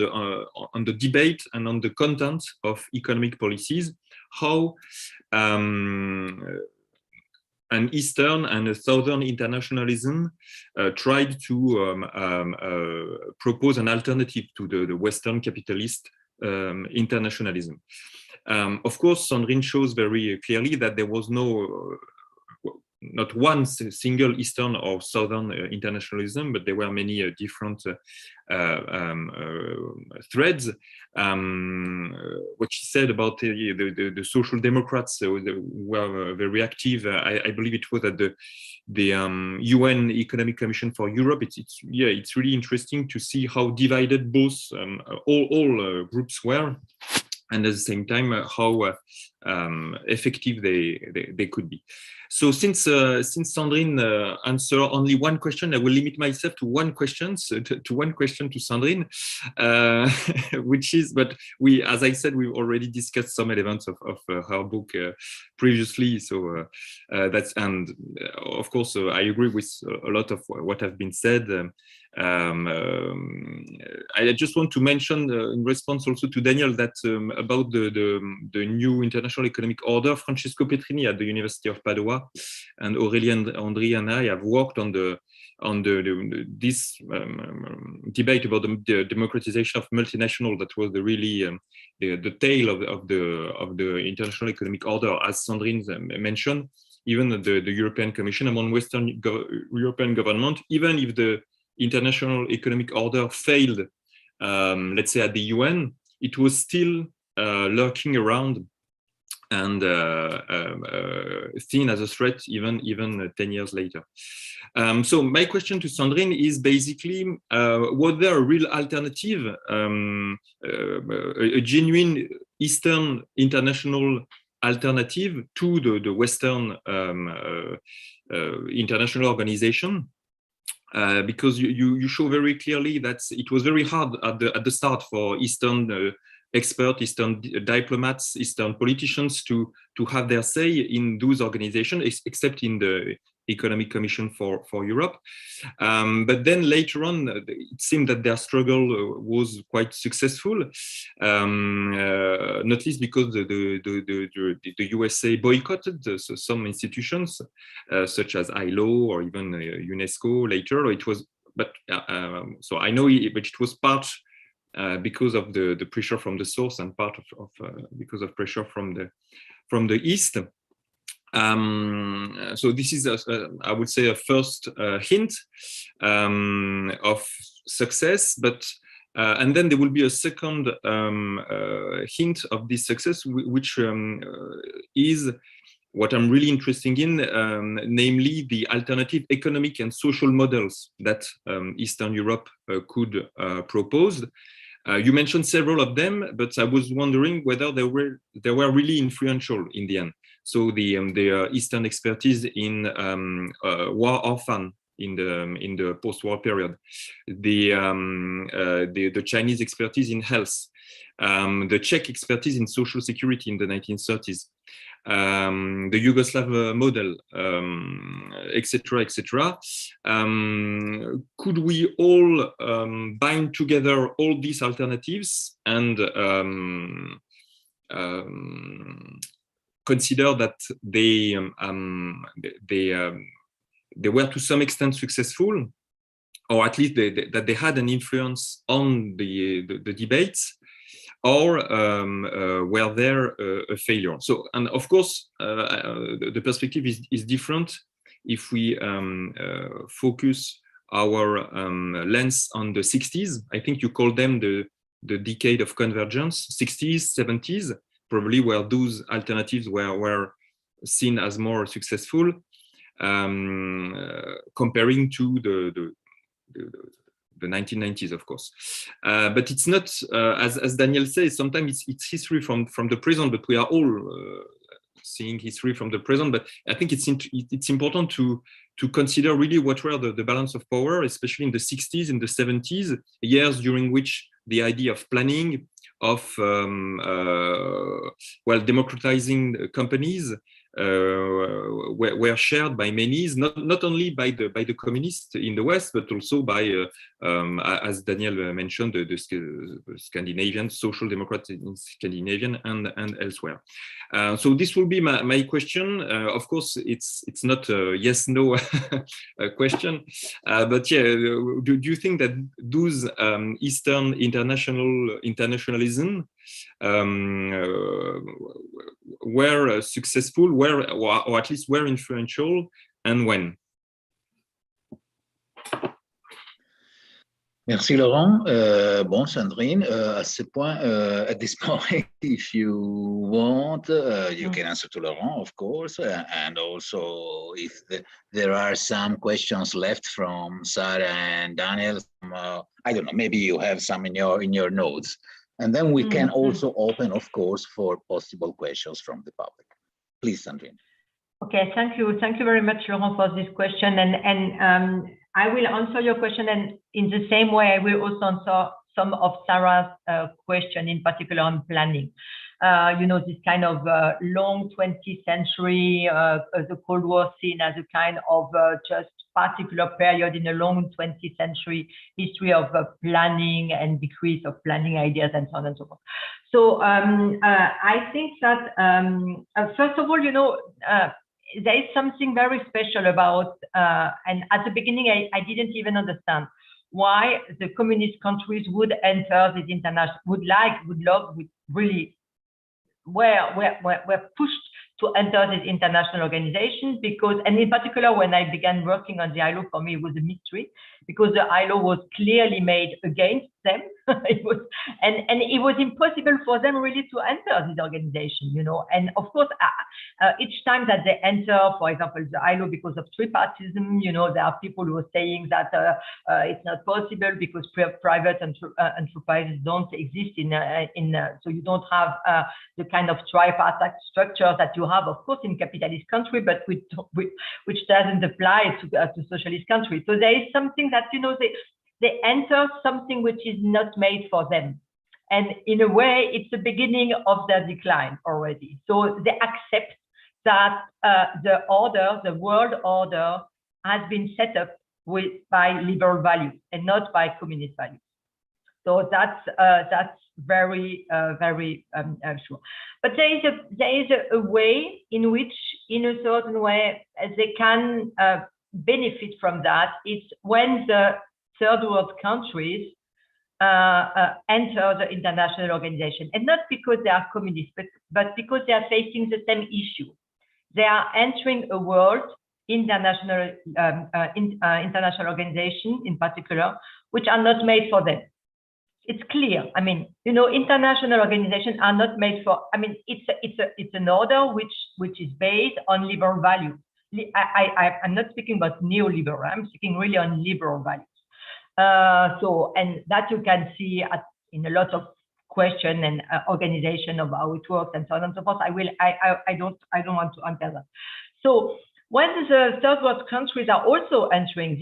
the debate and on the content of economic policies, how an Eastern and a Southern internationalism tried to propose an alternative to the Western capitalist internationalism. Of course, Sandrine shows very clearly that there was not one single Eastern or Southern internationalism, but there were many different threads. What she said about the Social Democrats were very active. I believe it was at the UN Economic Commission for Europe. It's really interesting to see how divided both all groups were, and at the same time how effective they could be. So since Sandrine answered only one question, I will limit myself to one question, to one question to Sandrine, which is, but as I said, we've already discussed some elements of her book previously. So that's, and of course, I agree with a lot of what has been said. I just want to mention in response also to Daniel that about the new international economic order, Francesco Petrini at the University of Padua and Aurélie Andri and I have worked on this debate about the democratization of multinational. That was the tail of the international economic order, as Sandrine mentioned. Even the European Commission among Western European government, even if the international economic order failed, let's say at the UN, it was still lurking around and seen as a threat even 10 years later. So my question to Sandrine is basically, was there a real alternative, a genuine Eastern international alternative to the Western international organization? Because you show very clearly that it was very hard at the start for Eastern experts, Eastern diplomats, Eastern politicians to have their say in those organizations, except in the Economic Commission for Europe. But then later on, it seemed that their struggle was quite successful, not least because the USA boycotted some institutions, such as ILO or even UNESCO later. It was, but so I know, but it was part because of the pressure from the source and part of because of pressure from the East. So this is, I would say, a first hint of success, but and then there will be a second hint of this success, which is what I'm really interested in, namely the alternative economic and social models that Eastern Europe could propose. You mentioned several of them, but I was wondering whether they were really influential in the end. So the Eastern expertise in war orphan in the post-war period, the Chinese expertise in health, the Czech expertise in social security in the 1930s, the Yugoslav model, etc., etc. Could we all bind together all these alternatives and consider that they were to some extent successful, or at least that they had an influence on the debates, or were there a failure? So, and of course, the perspective is different if we focus our lens on the 60s. I think you call them the decade of convergence, 60s, 70s, probably where those alternatives were seen as more successful, comparing to the 1990s, of course. But it's not, as Daniel says, sometimes it's history from the present, but we are all seeing history from the present. But I think it's important to consider really what were the balance of power, especially in the 60s, in the 70s, years during which the idea of planning, of democratizing companies were shared by many, not only by the communists in the West, but also by, as Daniel mentioned, the Scandinavian social democrats in Scandinavian and elsewhere. So this will be my question. Of course, it's not a yes/no question, but yeah, do you think that those Eastern internationalism were successful, or at least were influential, and when? Merci Laurent. Bon, Sandrine, at this point, if you want, you can answer to Laurent, of course, and also if there are some questions left from Sarah and Daniel, I don't know, maybe you have some in your notes. And then we can also open, of course, for possible questions from the public. Please, Sandrine. Okay, thank you. Thank you very much, Laurent, for this question. And I will answer your question, and in the same way, I will also answer some of Sarah's question, in particular on planning. You know, this kind of long 20th century, the Cold War seen as a kind of just particular period in a long 20th century history of planning and decrease of planning ideas and so on and so forth. So I think that, first of all, you know, there is something very special about, and at the beginning, I didn't even understand why the communist countries would enter this international, would really were pushed to enter this international organization, because, and in particular, when I began working on the ILO, for me, it was a mystery, because the ILO was clearly made against them. It was, and it was impossible for them really to enter this organization, you know. And of course, each time that they enter, for example, the ILO, because of tripartism, you know, there are people who are saying that it's not possible because private enterprises don't exist so you don't have the kind of tripartite structure that you have, of course, in capitalist country, but which doesn't apply to socialist countries. So there is something that, you know, they enter something which is not made for them. And in a way, it's the beginning of their decline already. So they accept that the world order has been set up by liberal values and not by communist values. So that's very, very sure. But there is a way in which, in a certain way, they can benefit from that. It's when the third world countries enter the international organization, and not because they are communist, but because they are facing the same issue. they are entering a world, international organization in particular, which are not made for them. It's clear. I mean, you know, international organizations are not made for. I mean, it's an order which is based on liberal values. I'm not speaking about neoliberal. I'm speaking really on liberal values. And that you can see in a lot of question and organization of how it works and so on and so forth. I don't want to enter that. So when the third world countries are also entering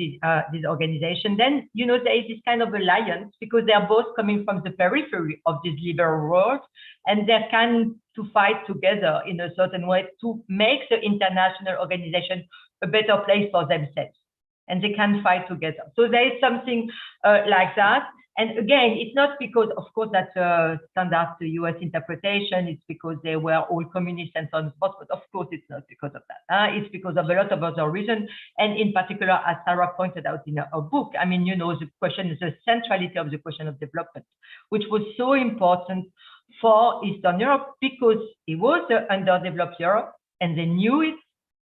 this organization, then, you know, there is this kind of alliance because they are both coming from the periphery of this liberal world, and they can to fight together in a certain way to make the international organization a better place for themselves, and they can fight together. So there is something like that. And again, it's not because, of course, that's a standard to US interpretation. It's because they were all communists and so on and so forth. But of course, it's not because of that. It's because of a lot of other reasons. And in particular, as Sarah pointed out in her book, I mean, you know, the question is the centrality of the question of development, which was so important for Eastern Europe because it was the underdeveloped Europe and they knew it.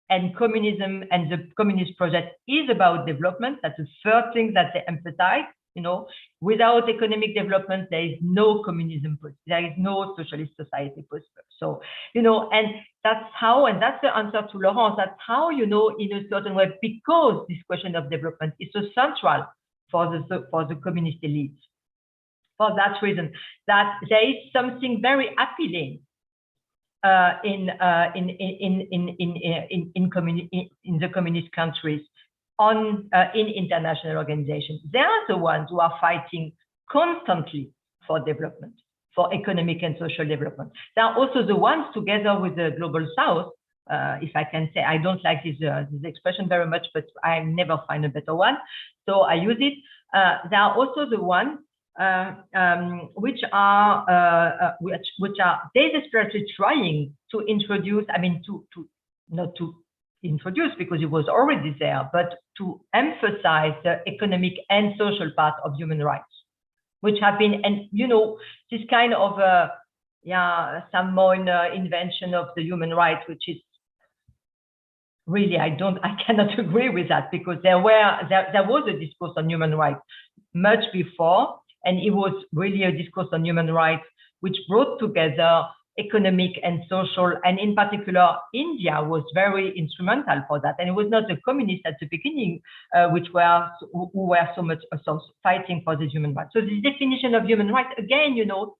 And communism and the communist project is about development. That's the first thing that they emphasize. You know, without economic development, there is no communism possible. There is no socialist society possible. So, you know, and that's how, and that's the answer to Laurence, that's how, you know, in a certain way, because this question of development is so central for the communist elite. For that reason, that there is something very appealing in the communist countries in international organizations. They are the ones who are fighting constantly for development, for economic and social development. They are also the ones, together with the Global South, if I can say, I don't like this expression very much, but I never find a better one, so I use it. They are also the ones which are desperately trying to introduce, I mean, not to introduce because it was already there, but to emphasize the economic and social part of human rights, which have been, and you know, this kind of some minor invention of the human rights, which is really, I cannot agree with that, because there was a discourse on human rights much before, and it was really a discourse on human rights which brought together economic and social, and in particular, India was very instrumental for that. And it was not the communists at the beginning, who were so much fighting for the human rights. So this definition of human rights, again, you know,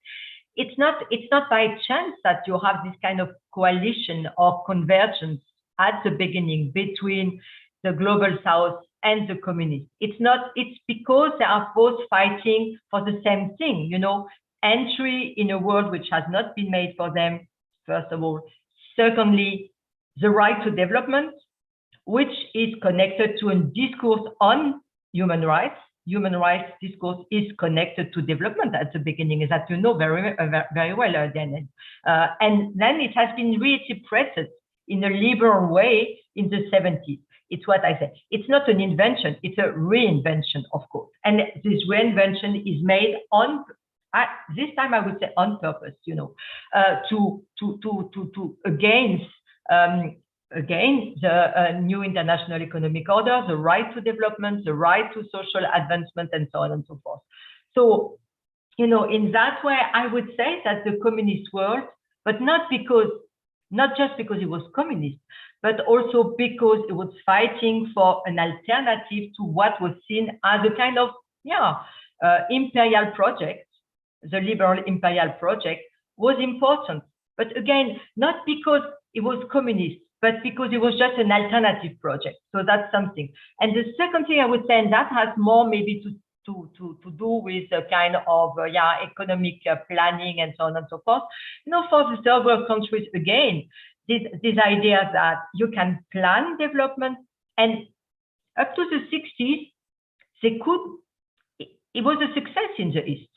it's not by chance that you have this kind of coalition or convergence at the beginning between the Global South and the communists. It's because they are both fighting for the same thing, you know, entry in a world which has not been made for them, first of all. Secondly, the right to development, which is connected to a discourse on human rights. Human rights discourse is connected to development at the beginning, as that you know very well, Daniel. And then it has been reinterpreted in a liberal way in the 70s. It's what I said. It's not an invention, it's a reinvention, of course. And this reinvention is made on this time, I would say on purpose, you know, against the new international economic order, the right to development, the right to social advancement, and so on and so forth. So, you know, in that way, I would say that the communist world, but not just because it was communist, but also because it was fighting for an alternative to what was seen as a kind of imperial project. The liberal imperial project was important, but again, not because it was communist, but because it was just an alternative project. So that's something. And the second thing I would say, and that has more maybe to do with a kind of economic planning and so on and so forth. You know, for the third world countries, again, this idea that you can plan development, and up to the 60s, it was a success in the East.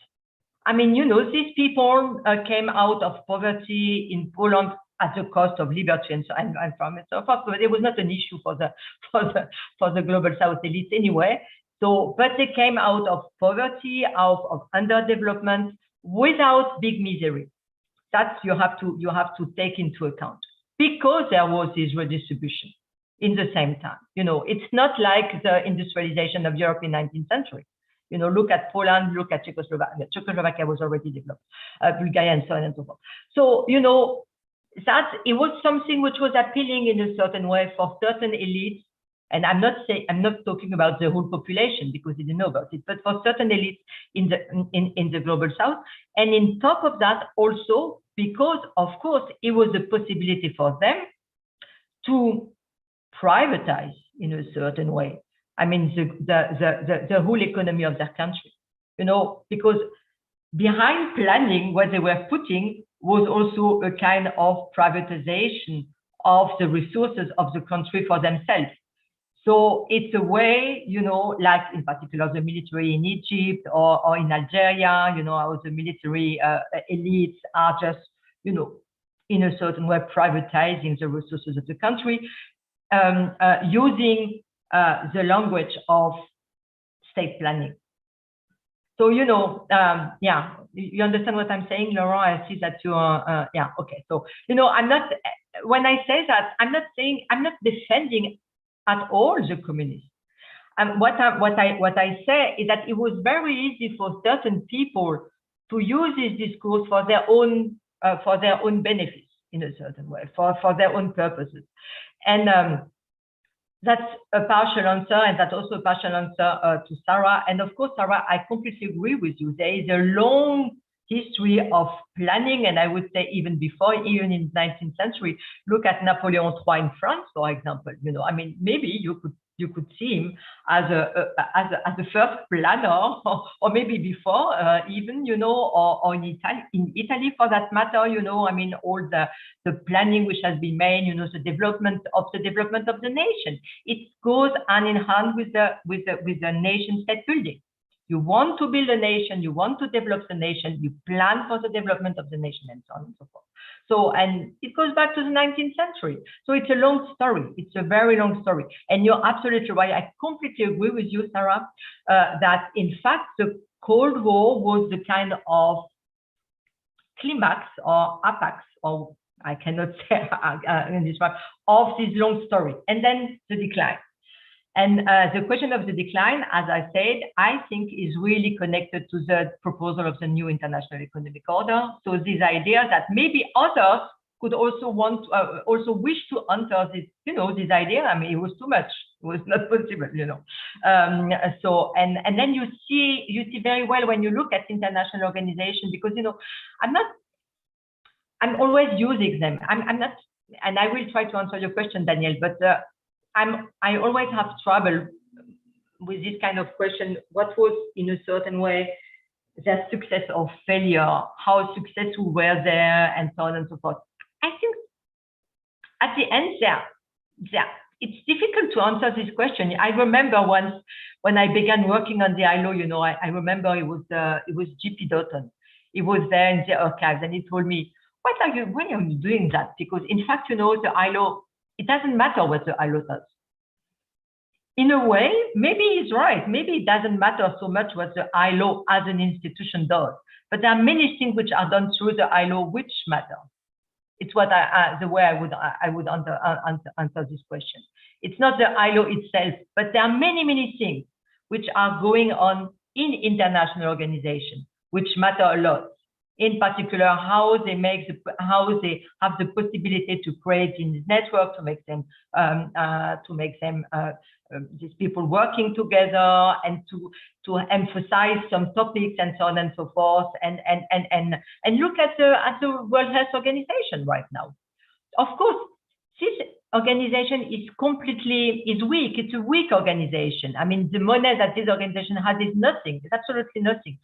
I mean, you know, these people came out of poverty in Poland at the cost of liberty and so forth. So it was not an issue for the Global South elites anyway. So, but they came out of poverty, out of underdevelopment, without big misery. That you have to take into account. because there was this redistribution in the same time. You know, it's not like the industrialization of Europe in 19th century. You know, look at Poland, look at Czechoslovakia. Czechoslovakia was already developed, Bulgaria, and so on and so forth. So, you know, that it was something which was appealing in a certain way for certain elites. And I'm not talking about the whole population because they didn't know about it, but for certain elites in the global south. And in top of that, also because of course it was a possibility for them to privatize in a certain way. I mean, the whole economy of their country, you know, because behind planning, what they were putting was also a kind of privatization of the resources of the country for themselves. So it's a way, you know, like in particular the military in Egypt or in Algeria, you know, how the military elites are just, you know, in a certain way privatizing the resources of the country, using the language of state planning. So, you know, yeah, you understand what I'm saying, Laurent? I see that you are, yeah, okay. So, you know, when I say that, I'm not defending at all the communists. And what I say is that it was very easy for certain people to use this discourse for their own benefits in a certain way, for their own purposes. And that's a partial answer, and that's also a partial answer to Sarah. And of course, Sarah, I completely agree with you. There is a long history of planning, and I would say even before, even in the 19th century. Look at Napoleon III in France, for example. You know, I mean, maybe you could see him as a first planner, or maybe before even, you know, or in Italy for that matter. You know, I mean, all the planning which has been made, you know, the development of the nation. It goes hand in hand with the nation state building. You want to build a nation, you want to develop the nation, you plan for the development of the nation, and so on and so forth. So, and it goes back to the 19th century. So it's a long story. It's a very long story. And you're absolutely right. I completely agree with you, Sarah, that in fact, the Cold War was the kind of climax or apex, or I cannot say in this one, of this long story. And then the decline. And the question of the decline, as I said, I think is really connected to the proposal of the new international economic order. So this idea that maybe others could also also wish to enter this, you know, this idea. I mean, it was too much. It was not possible, you know. So and then you see very well when you look at international organization, because, you know, I'm always using them. I'm not, and I will try to answer your question, Daniel, but I always have trouble with this kind of question. What was, in a certain way, their success or failure? How successful were they, and so on and so forth? I think at the end, it's difficult to answer this question. I remember once when I began working on the ILO, you know, I remember it was G.P. Dutton. He was there in the archives, and he told me, why are you doing that? Because in fact, you know, the ILO, it doesn't matter what the ILO does. In a way, maybe he's right. Maybe it doesn't matter so much what the ILO as an institution does, but there are many things which are done through the ILO which matter. It's what the way I would answer this question. It's not the ILO itself, but there are many things which are going on in international organizations which matter a lot. In particular, how they have the possibility to create this network, to make them these people working together, and to emphasize some topics and so on and so forth, and look at the World Health Organization right now. Of course, this organization is weak. It's a weak organization. I mean, the money that this organization has is nothing. It's absolutely nothing.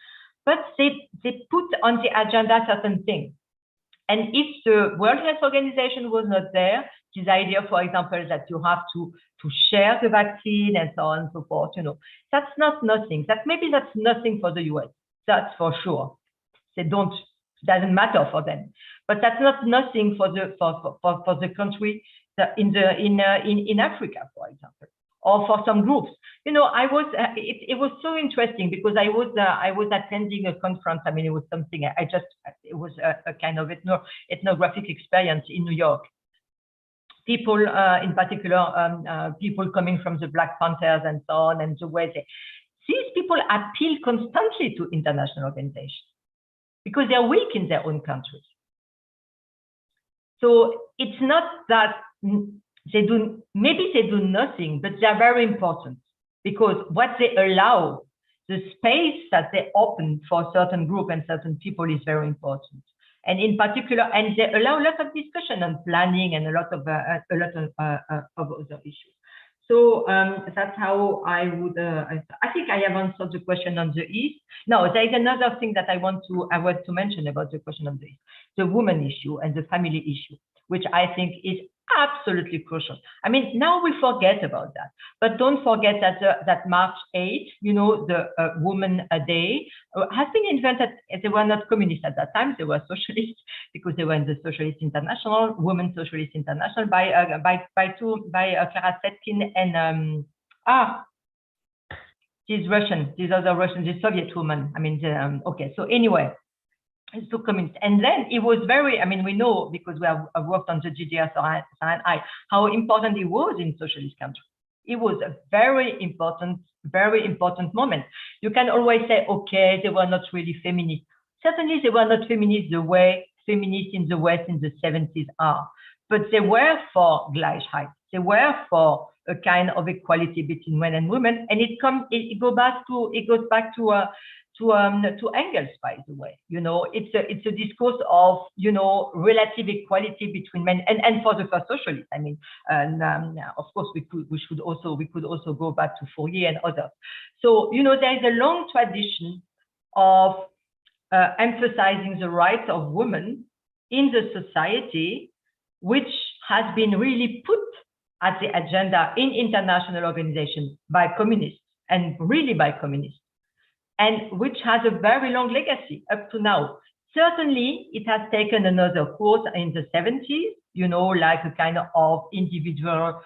But they put on the agenda certain things. And if the World Health Organization was not there, this idea, for example, that you have to share the vaccine and so on and so forth, you know, that's not nothing. Maybe that's nothing for the US. That's for sure. It doesn't matter for them. But that's not nothing for the country in Africa, for example, or for some groups. You know, it was so interesting because I was attending a conference. I mean, it was something it was a kind of ethnographic experience in New York. people, in particular, people coming from the Black Panthers and so on, and the way these people appeal constantly to international organizations because they're weak in their own countries. So it's not that maybe they do nothing, but they're very important because what they allow, the space that they open for certain group and certain people is very important. And in particular, and they allow a lot of discussion on planning and a lot of other issues. So that's how I would. I think I have answered the question on the East. No, there is another thing that I want to mention about the question on the East: the woman issue and the family issue, which I think is absolutely crucial. I mean, now we forget about that, but don't forget that that March 8th, you know, the Women Day, has been invented. They were not communists at that time; they were socialists because they were in the Socialist International, Women Socialist International, by Clara Zetkin and these other Russian, the Soviet woman. I mean, okay. So anyway. It's too communist. And then it was very, I mean, we know because we have worked on the GDR, how important it was in socialist countries. It was a very important moment. You can always say, okay, they were not really feminist. Certainly they were not feminist the way feminists in the West in the 70s are, but they were for Gleichheit. They were for a kind of equality between men and women. And it goes back to Engels, by the way. You know, it's a discourse of, you know, relative equality between men and for the first socialists. I mean, and of course we could also go back to Fourier and others. So, you know, there is a long tradition of emphasizing the rights of women in the society, which has been really put at the agenda in international organizations by communists, and really by communists, and which has a very long legacy up to now. Certainly, it has taken another course in the 70s, you know, like a kind of individual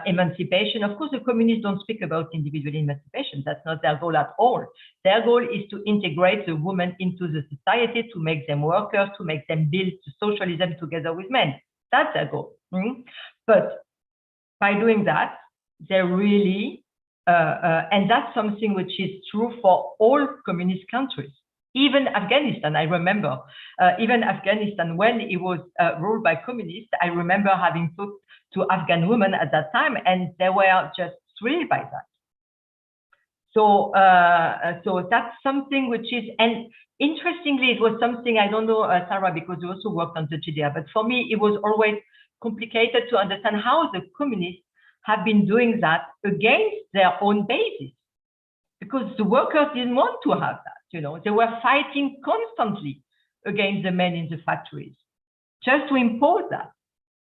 emancipation. Of course, the communists don't speak about individual emancipation. That's not their goal at all. Their goal is to integrate the women into the society, to make them workers, to make them build socialism together with men. That's their goal. But by doing that, they really, and that's something which is true for all communist countries. Even Afghanistan, I remember, even Afghanistan, when it was ruled by communists, I remember having talked to Afghan women at that time, and they were just thrilled by that. So, so that's something which is, and interestingly, it was something, I don't know, Sarah, because you also worked on the GDR, but for me, it was always complicated to understand how the communists have been doing that against their own basis, because the workers didn't want to have that. You know, they were fighting constantly against the men in the factories just to impose that,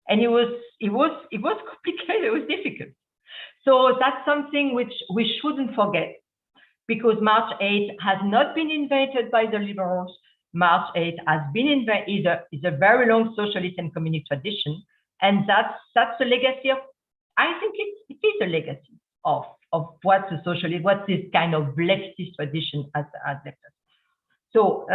and it was complicated. It was difficult. So that's something which we shouldn't forget, because March 8th has not been invented by the liberals. March 8th has been is a very long socialist and communist tradition, and that's the legacy of. I think it is a legacy of what the socialist, what this kind of leftist tradition has left us. So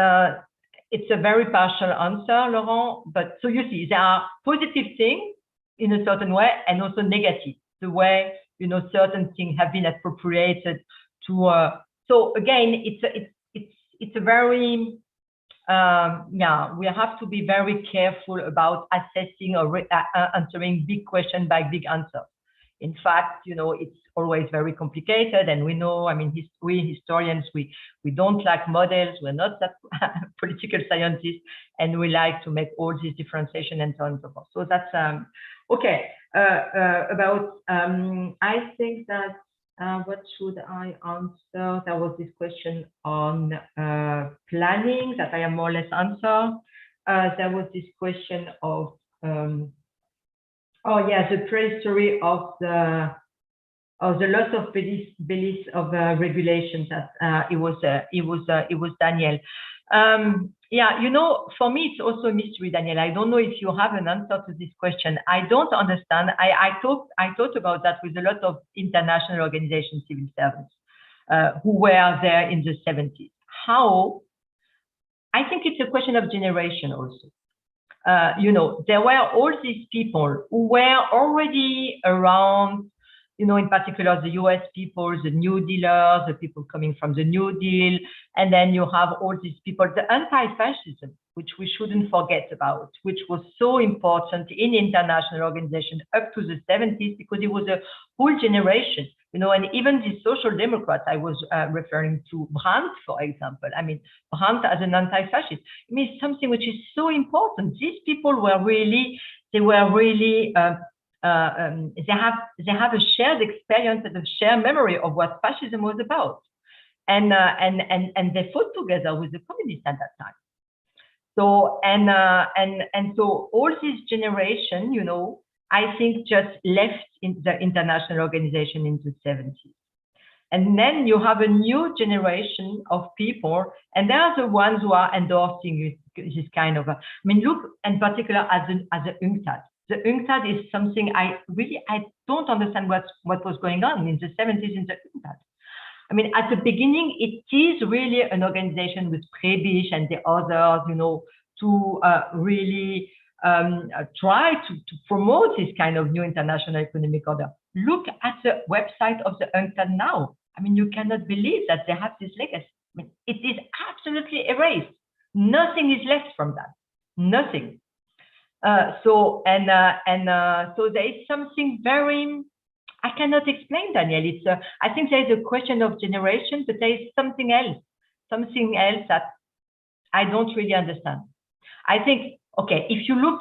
it's a very partial answer, Laurent. But so you see, there are positive things in a certain way, and also negative, the way, you know, certain things have been appropriated to. So again, it's a very yeah, we have to be very careful about assessing or answering big question by big answer. In fact, you know, it's always very complicated, and we know, I mean, we historians, we don't like models, we're not that political scientists, and we like to make all this differentiation and so on and so forth. So that's okay. About I think that what should I answer? There was this question on planning that I have more or less answered. There was this question of oh yeah, the prehistory of the loss of beliefs of regulations. That it was Daniel. Yeah, you know, for me it's also a mystery, Daniel. I don't know if you have an answer to this question. I don't understand. I thought about that with a lot of international organizations, civil servants, who were there in the 70s. How? I think it's a question of generation also. you know, there were all these people who were already around, you know, in particular the US people, the New Dealers, the people coming from the New Deal, and then you have all these people, the anti-fascism, which we shouldn't forget about, which was so important in international organizations up to the 70s, because it was a whole generation, you know, and even the social democrats, I was referring to Brandt, for example. I mean, Brandt as an anti-fascist, I mean, something which is so important. These people were really, they were really, they have a shared experience and a shared memory of what fascism was about. And they fought together with the communists at that time. So, and so all this generation, you know, I think just left in the international organization in the 70s. And then you have a new generation of people, and they are the ones who are endorsing this kind of, I mean, look in particular at the UNCTAD. The UNCTAD is something I don't understand what was going on in the 70s in the UNCTAD. I mean, at the beginning, it is really an organization with Prebisch and the others, you know, to really try to promote this kind of new international economic order. Look at the website of the UNCTAD now. I mean, you cannot believe that they have this legacy. I mean, it is absolutely erased. Nothing is left from that. Nothing. So there is something very, I cannot explain, Daniel. It's I think there is a question of generation, but there is something else that I don't really understand. I think, okay, if you look,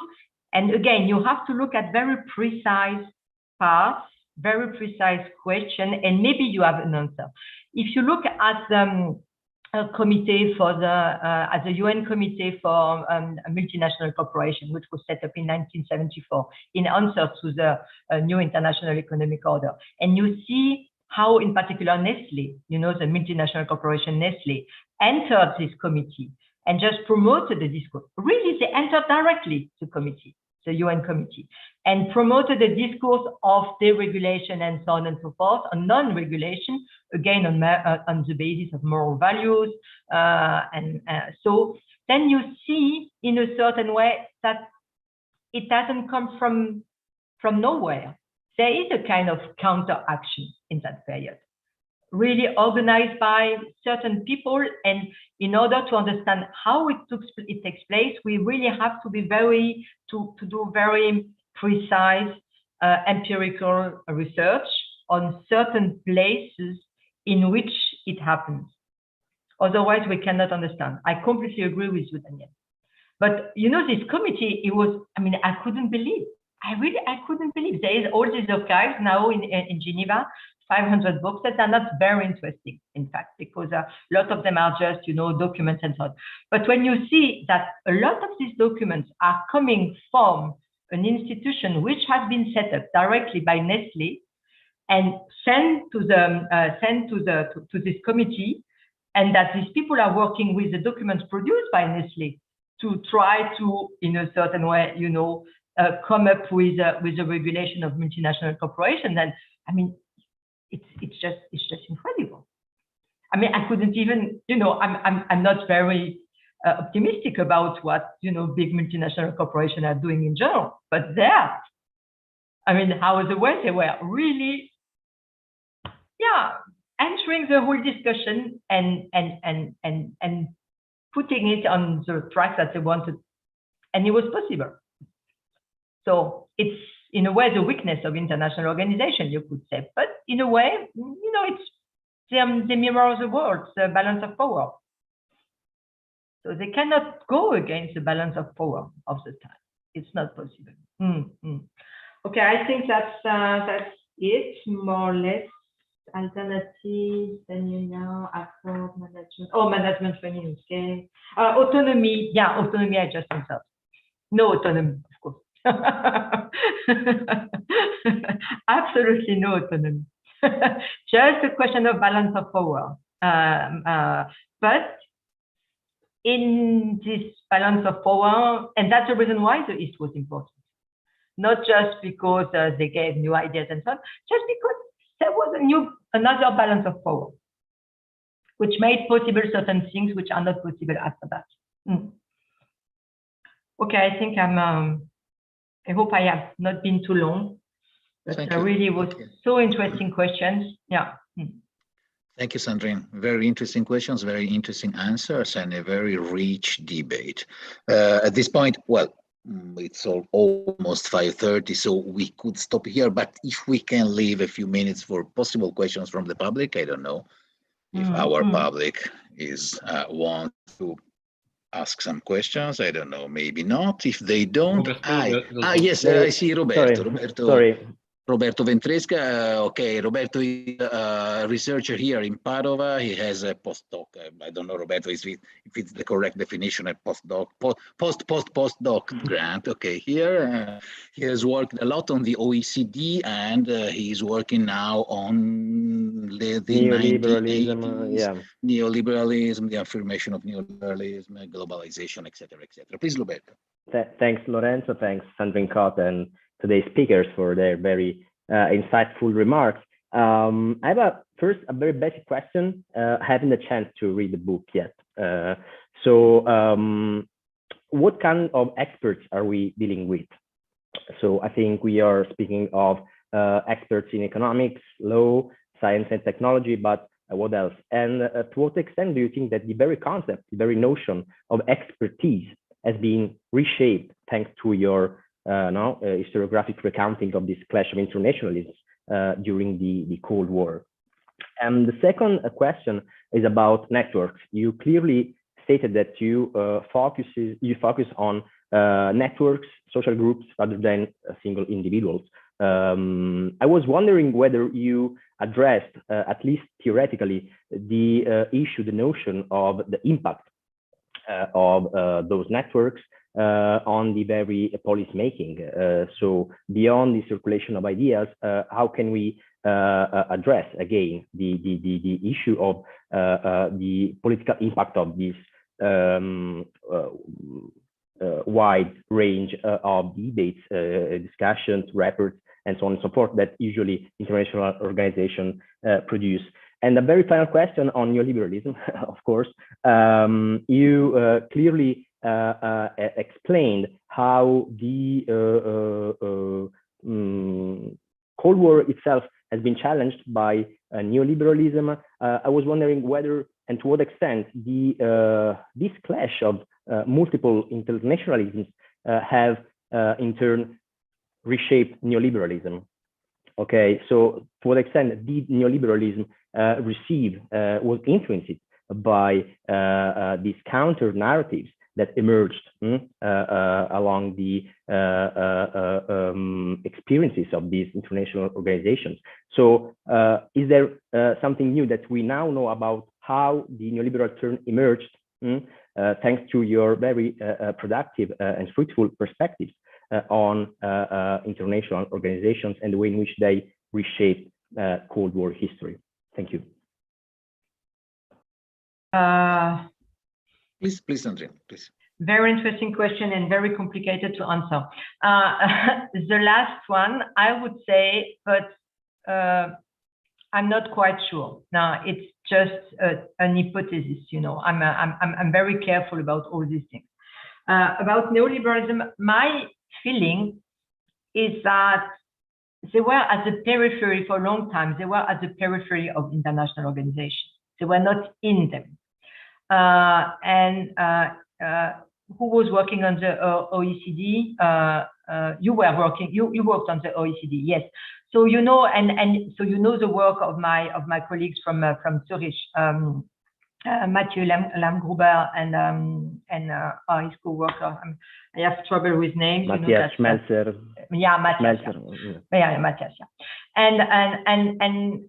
and again, you have to look at very precise parts, very precise question, and maybe you have an answer. If you look at a committee for the UN Committee for Multinational Corporation, which was set up in 1974 in answer to the new international economic order. And you see how, in particular, Nestle, you know, the multinational corporation Nestle, entered this committee and just promoted the discourse. Really, they entered directly the committee, the UN committee, and promoted the discourse of deregulation and so on and so forth, on non-regulation, again, on the basis of moral values. So then you see, in a certain way, that it doesn't come from nowhere. There is a kind of counteraction in that period, really organized by certain people. And in order to understand how it takes place, we really have to be to do very precise empirical research on certain places in which it happens. Otherwise, we cannot understand. I completely agree with you, Daniel. But you know, this committee, it was, I mean, I couldn't believe. I couldn't believe. There is all these archives now in Geneva, 500 books that are not very interesting, in fact, because a lot of them are just, you know, documents and so on. But when you see that a lot of these documents are coming from an institution which has been set up directly by Nestle and sent to this committee, and that these people are working with the documents produced by Nestle to try to, in a certain way, you know, come up with a regulation of multinational corporations, and I mean, it's just incredible. I mean, I couldn't even, you know, I'm not very optimistic about what, you know, big multinational corporations are doing in general, but there, I mean, how the way they were really, yeah, entering the whole discussion and putting it on the track that they wanted, and it was possible. So it's, in a way, the weakness of international organization, you could say. But in a way, you know, it's the mirror of the world, the balance of power. So they cannot go against the balance of power of the time. It's not possible. Okay, I think that's it, more or less. Alternatives, Daniela, accord, management. Oh, management training, okay. Autonomy, yeah, autonomy, I just answered. No autonomy, of course. Absolutely no autonomy. Just a question of balance of power. But in this balance of power, and that's the reason why the East was important. Not just because they gave new ideas and so on, just because there was another balance of power, which made possible certain things which are not possible after that. Okay, I think I hope I have not been too long, but really was so interesting questions. Yeah. Thank you, Sandrine. Very interesting questions, very interesting answers, and a very rich debate. At this point, well, it's almost 5:30, so we could stop here. But if we can leave a few minutes for possible questions from the public, I don't know if our public is want to ask some questions. I don't know, maybe not. If they don't, yes, I see Roberto. Roberto Ventresca. Okay, Roberto is a researcher here in Padova. He has a postdoc. I don't know, Roberto, if it's the correct definition, a postdoc, postdoc grant. Okay, here he has worked a lot on the OECD, and he's working now on the neoliberalism, neoliberalism, the affirmation of neoliberalism, globalization, etc., etc. Please, Roberto. Thanks, Lorenzo. Thanks, Sandrine Kott, and today's speakers for their very insightful remarks. I have first a very basic question, having the chance to read the book yet. What kind of experts are we dealing with? So I think we are speaking of experts in economics, law, science and technology, but what else? And to what extent do you think that the very concept, the very notion of expertise has been reshaped thanks to your historiographic recounting of this clash of internationalisms during the Cold War? And the second question is about networks. You clearly stated that you focus on networks, social groups, rather than single individuals. I was wondering whether you addressed, at least theoretically, the issue, the notion of the impact of those networks on the very policy making. So beyond the circulation of ideas, how can we address again the issue of the political impact of this wide range of debates, discussions, reports, and so on and so forth that usually international organizations produce? And a very final question on neoliberalism, of course. You clearly explained how the Cold War itself has been challenged by neoliberalism. I was wondering whether and to what extent this clash of multiple internationalisms have in turn reshaped neoliberalism. Okay, so to what extent did neoliberalism was influenced by these counter narratives that emerged along the experiences of these international organizations? So is there something new that we now know about how the neoliberal turn emerged, thanks to your very productive and fruitful perspectives on international organizations and the way in which they reshaped Cold War history? Thank you. Please, Sandrine, please. Very interesting question and very complicated to answer. The last one, I would say, but I'm not quite sure. Now, it's just an hypothesis, you know. I'm very careful about all these things. About neoliberalism, my feeling is that they were at the periphery for a long time. They were at the periphery of international organizations. They were not in them. Who was working on the OECD? You worked on the OECD, yes. So you know, and so you know the work of my colleagues from Zurich, Mathieu Lamgruber and his co-worker. I have trouble with names. Matthias Schmelzer. Yeah, Matthias. Yeah, Matthias. Yeah. And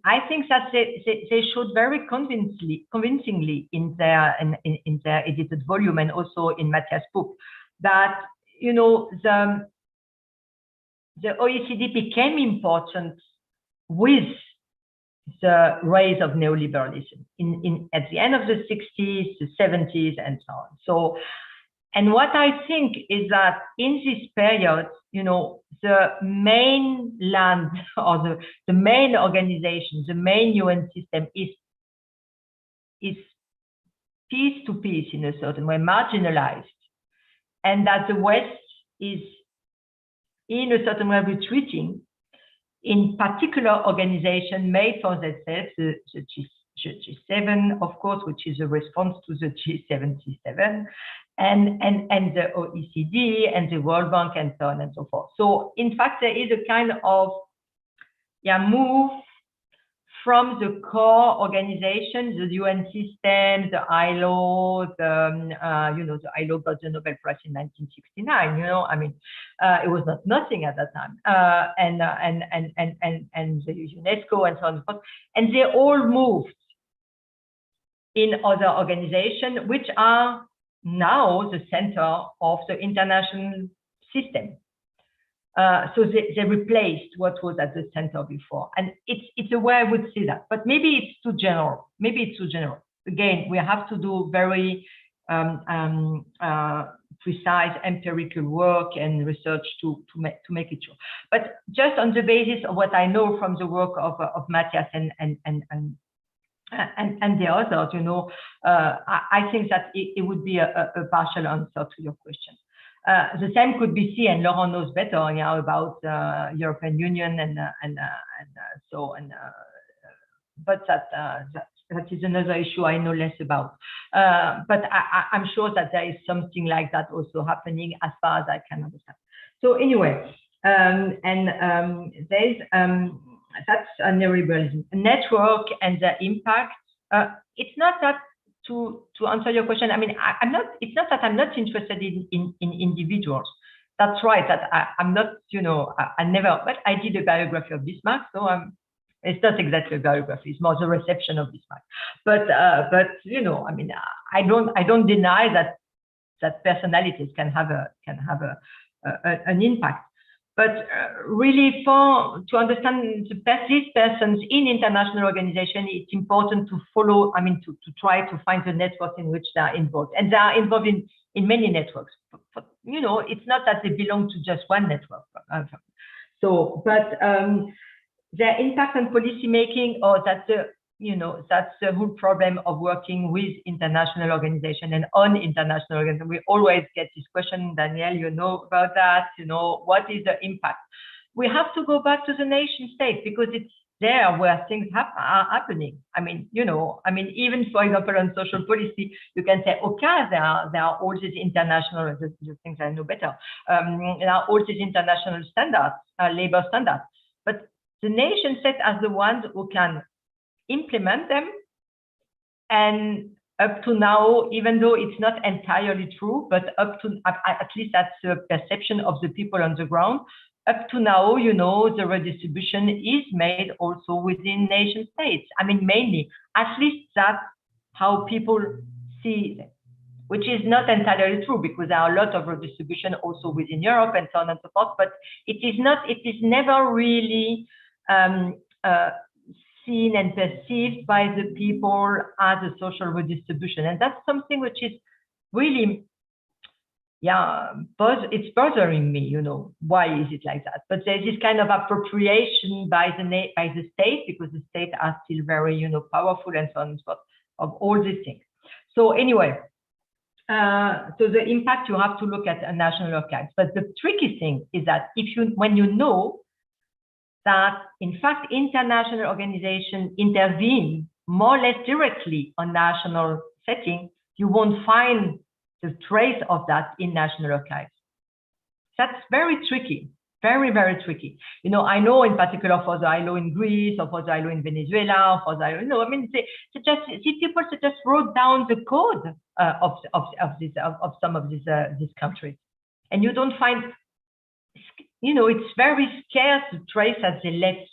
I think that they showed very convincingly in their edited volume and also in Matthias' book that, you know, the OECD became important with the rise of neoliberalism at the end of the 60s, the 70s, and so on. So, and what I think is that in this period, you know, the main land or the main organization, the main UN system is piece to piece in a certain way marginalized. and that the West is in a certain way retreating in particular organization made for themselves, the G7, of course, which is a response to the G77, and the OECD and the World Bank and so on and so forth. So in fact, there is a kind of move from the core organization, the UN system, the ILO, the ILO got the Nobel Prize in 1969. I mean, it was not nothing at that time, and the UNESCO and so on and so forth, and they all moved in other organizations, which are now the center of the international system. So they replaced what was at the center before, and it's a way I would see that. But maybe it's too general. Maybe it's too general. Again, we have to do very precise empirical work and research to make it true. But just on the basis of what I know from the work of Matthias and the others, I think that it would be a partial answer to your question. The same could be seen, and Laurent knows better, about European Union but that is another issue I know less about. But I'm sure that there is something like that also happening, as far as I can understand. So anyway, there's that's a neoliberalism network and the impact. It's not that. To answer your question, I mean, I'm not. It's not that I'm not interested in individuals. That's right. That I'm not. I never. But I did a biography of Bismarck, so it's not exactly a biography. It's more the reception of Bismarck. But I mean, I don't deny that personalities can have an impact. But really, to understand these persons in international organization, it's important to follow. I mean, to try to find the network in which they are involved, and they are involved in many networks. But, it's not that they belong to just one network. Their impact on policy making, or that's the whole problem of working with international organization and on international organization. We always get this question, Danielle, you know about that, what is the impact? We have to go back to the nation state, because it's there where things are happening. I mean, even for example, on social policy, you can say, okay, there are all these international, the things I know better, there are all these international standards, labor standards, but the nation state are the ones who can implement them. And up to now, even though it's not entirely true, but up to at least that's the perception of the people on the ground, up to now, the redistribution is made also within nation states. I mean, mainly, at least that's how people see it, which is not entirely true, because there are a lot of redistribution also within Europe and so on and so forth, but it is never really seen and perceived by the people as a social redistribution. And that's something which is really, it's bothering me, why is it like that? But there's this kind of appropriation by the state, because the state are still very, powerful and so on and so forth, of all these things. So anyway, so the impact, you have to look at a national archives. But the tricky thing is that when you know that in fact international organizations intervene more or less directly on national setting, you won't find the trace of that in national archives. That's very tricky, very, very tricky. I know in particular for the ILO in Greece, or for the ILO in Venezuela, or for the ILO, I mean, these people just wrote down the code of some of these countries, and you don't find. It's very scarce to trace as they left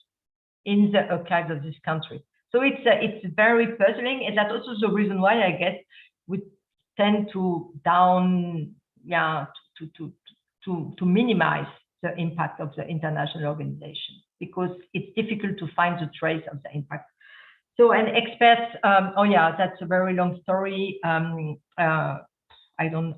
in the archives of this country. So it's very puzzling, and that's also the reason why I guess we tend to minimize the impact of the international organization, because it's difficult to find the trace of the impact. So, and experts, that's a very long story. I don't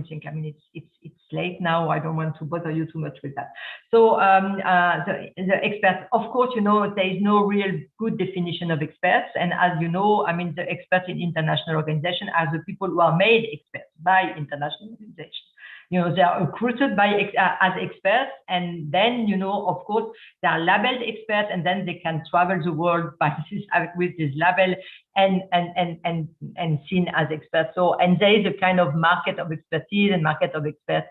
think, I mean, it's late now. I don't want to bother you too much with that. So the experts, of course, there is no real good definition of experts. And as you know, I mean, the experts in international organizations are the people who are made experts by international organizations. You know, they are recruited by as experts, and then, you know, of course, they are labeled experts, and then they can travel the world by with this label and seen as experts. So, and there is a kind of market of expertise and market of experts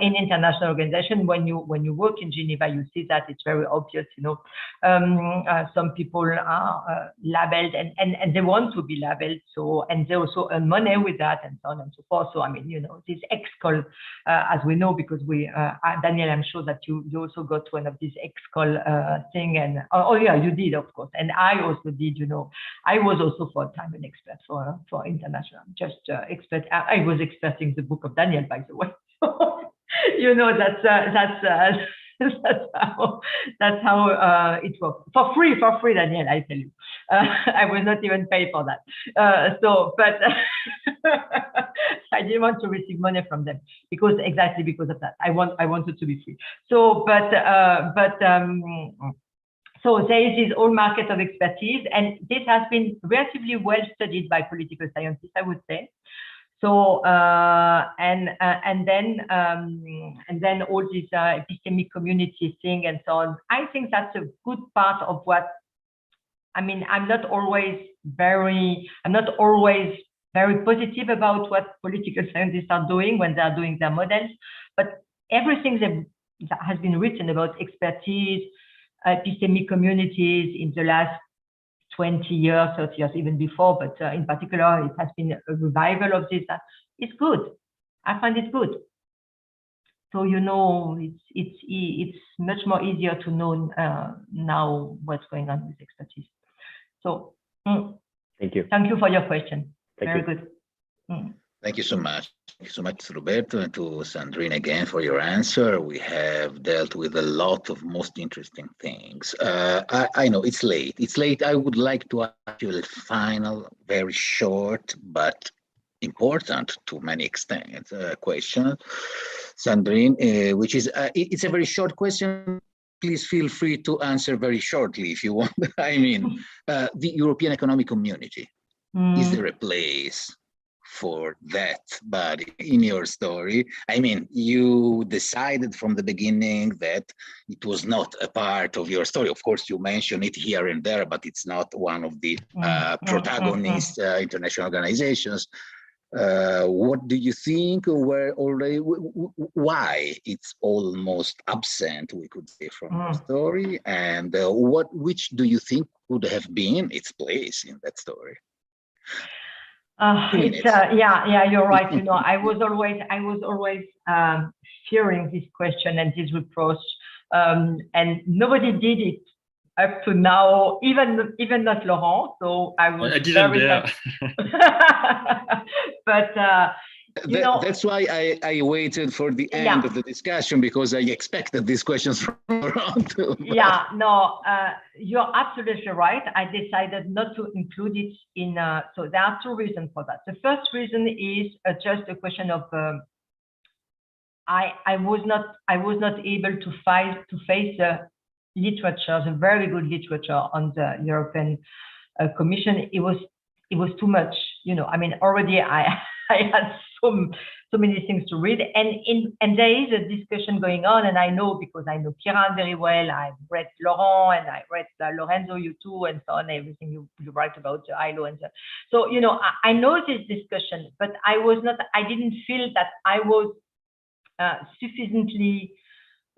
in international organization. When you work in Geneva, you see that it's very obvious. You know, some people are labeled and they want to be labeled. So, and they also earn money with that, and so on and so forth. So, I mean, you know, this ExCol, as we know, because we, Daniel, I'm sure that you also got one of these ExCol thing, and oh yeah, you did, of course, and I also did. You know, I was also for a time an expert for international, just expert. I was experting the book of Daniel, by the way. You know, that's how it works. For free, Daniel, I tell you. I will not even pay for that. But I didn't want to receive money from them exactly because of that. I wanted to be free. So, so there is this whole market of expertise, and this has been relatively well studied by political scientists, I would say. So and then all this epistemic community thing and so on. I think that's a good part of what. I mean, I'm not always very positive about what political scientists are doing when they are doing their models, but everything that has been written about expertise, epistemic communities in the last 20 years, 30 years, even before, but in particular, it has been a revival of this. It's good. I find it good. So, you know, it's much more easier to know now what's going on with expertise. So, thank you. Thank you for your question. Very good. Thank you so much. Thank you so much, Roberto, and to Sandrine again for your answer. We have dealt with a lot of most interesting things. I know it's late. It's late. I would like to ask you a final, very short, but important to many extent question, Sandrine, which is, it's a very short question. Please feel free to answer very shortly if you want. I mean, the European Economic Community, is there a place for that body in your story? I mean, you decided from the beginning that it was not a part of your story. Of course, you mention it here and there, but it's not one of the protagonist international organizations. What do you think were already, why it's almost absent, we could say, from the story, and which do you think would have been its place in that story? Yeah, you're right. You know, I was always fearing this question and this reproach, and nobody did it up to now, even not Laurent. So I was very but you know, that's why I waited for the end of the discussion, because I expected these questions from Laurent too. Yeah, no, you're absolutely right. I decided not to include it in. So there are two reasons for that. The first reason is just a question of I was not able to face the literature, the very good literature on the European Commission. It was too much, you know. I mean, already I had so many things to read, and there is a discussion going on, and I know because I know Kiran very well. I've read Laurent, and I read Lorenzo, you too, and so on. Everything you write about the ILO and so you know, I know this discussion, but I didn't feel that I was sufficiently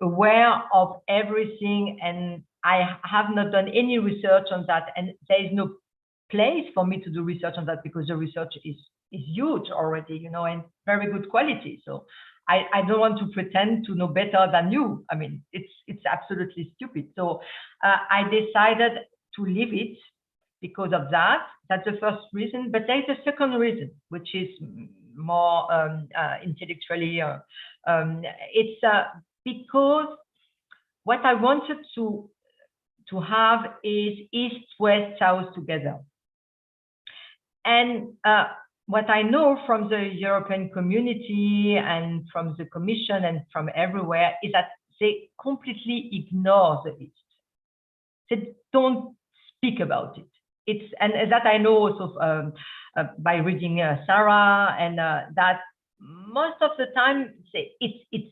aware of everything, and I have not done any research on that, and there is no place for me to do research on that because the research is huge already, you know, and very good quality. So I don't want to pretend to know better than you. I mean, it's absolutely stupid. So I decided to leave it because of that. That's the first reason. But there's a second reason, which is more intellectually. It's because what I wanted to have is East, West, South together. And what I know from the European community and from the Commission and from everywhere is that they completely ignore the East. They don't speak about it. And that I know also by reading Sarah, and that most of the time it's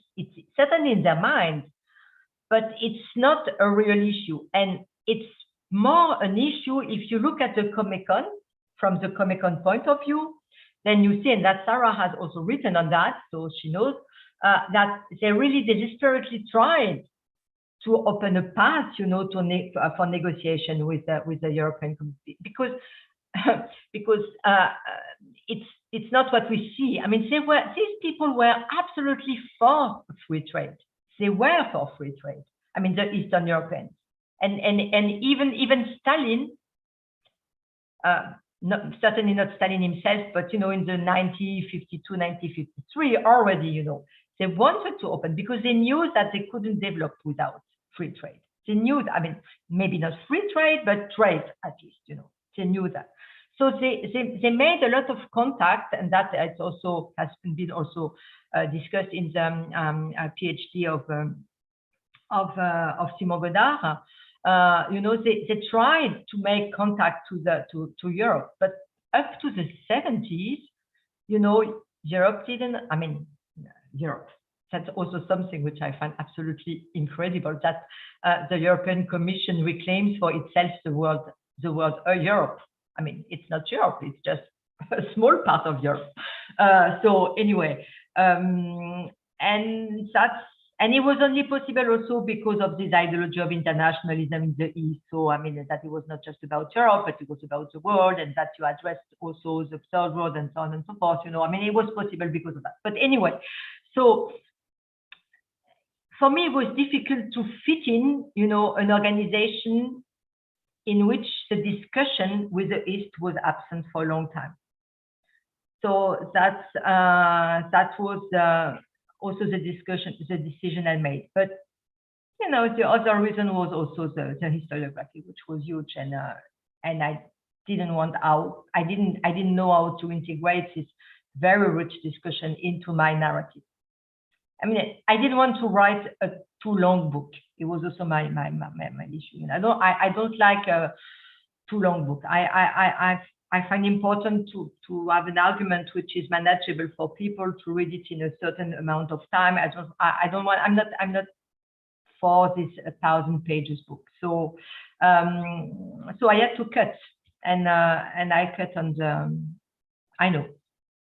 certainly in their mind, but it's not a real issue. And it's more an issue if you look at the Comecon, from the Comecon point of view, then you see, and that Sarah has also written on that, so she knows, that they really desperately tried to open a path, you know, for negotiation with the European Community, because it's not what we see. I mean, these people were absolutely for free trade. They were for free trade. I mean, the Eastern Europeans, and even Stalin, certainly not Stalin himself, but you know, in the 1952, 1953 already, you know, they wanted to open because they knew that they couldn't develop without free trade. They knew that, I mean, maybe not free trade, but trade at least, you know, they knew that. So they made a lot of contact, and that has also been also discussed in the PhD of Simon Godard. You know, they tried to make contact to Europe, but up to the 70s, you know, Europe didn't. I mean, Europe. That's also something which I find absolutely incredible, that the European Commission reclaims for itself the word Europe. I mean, it's not Europe, it's just a small part of Europe. So anyway, and it was only possible also because of this ideology of internationalism in the East. So I mean, that it was not just about Europe, but it was about the world, and that you addressed also the third world and so on and so forth. You know, I mean, it was possible because of that. But anyway, so for me, it was difficult to fit in, you know, an organization in which the discussion with the East was absent for a long time. So that was also the decision I made. But you know, the other reason was also the historiography, which was huge, and I didn't know how to integrate this very rich discussion into my narrative. I mean, I didn't want to write a too long book. It was also my issue. And I don't like a too long book. I find important to have an argument which is manageable for people to read it in a certain amount of time. I'm not for this 1,000 pages book. So so I had to cut, and I cut on the. I know,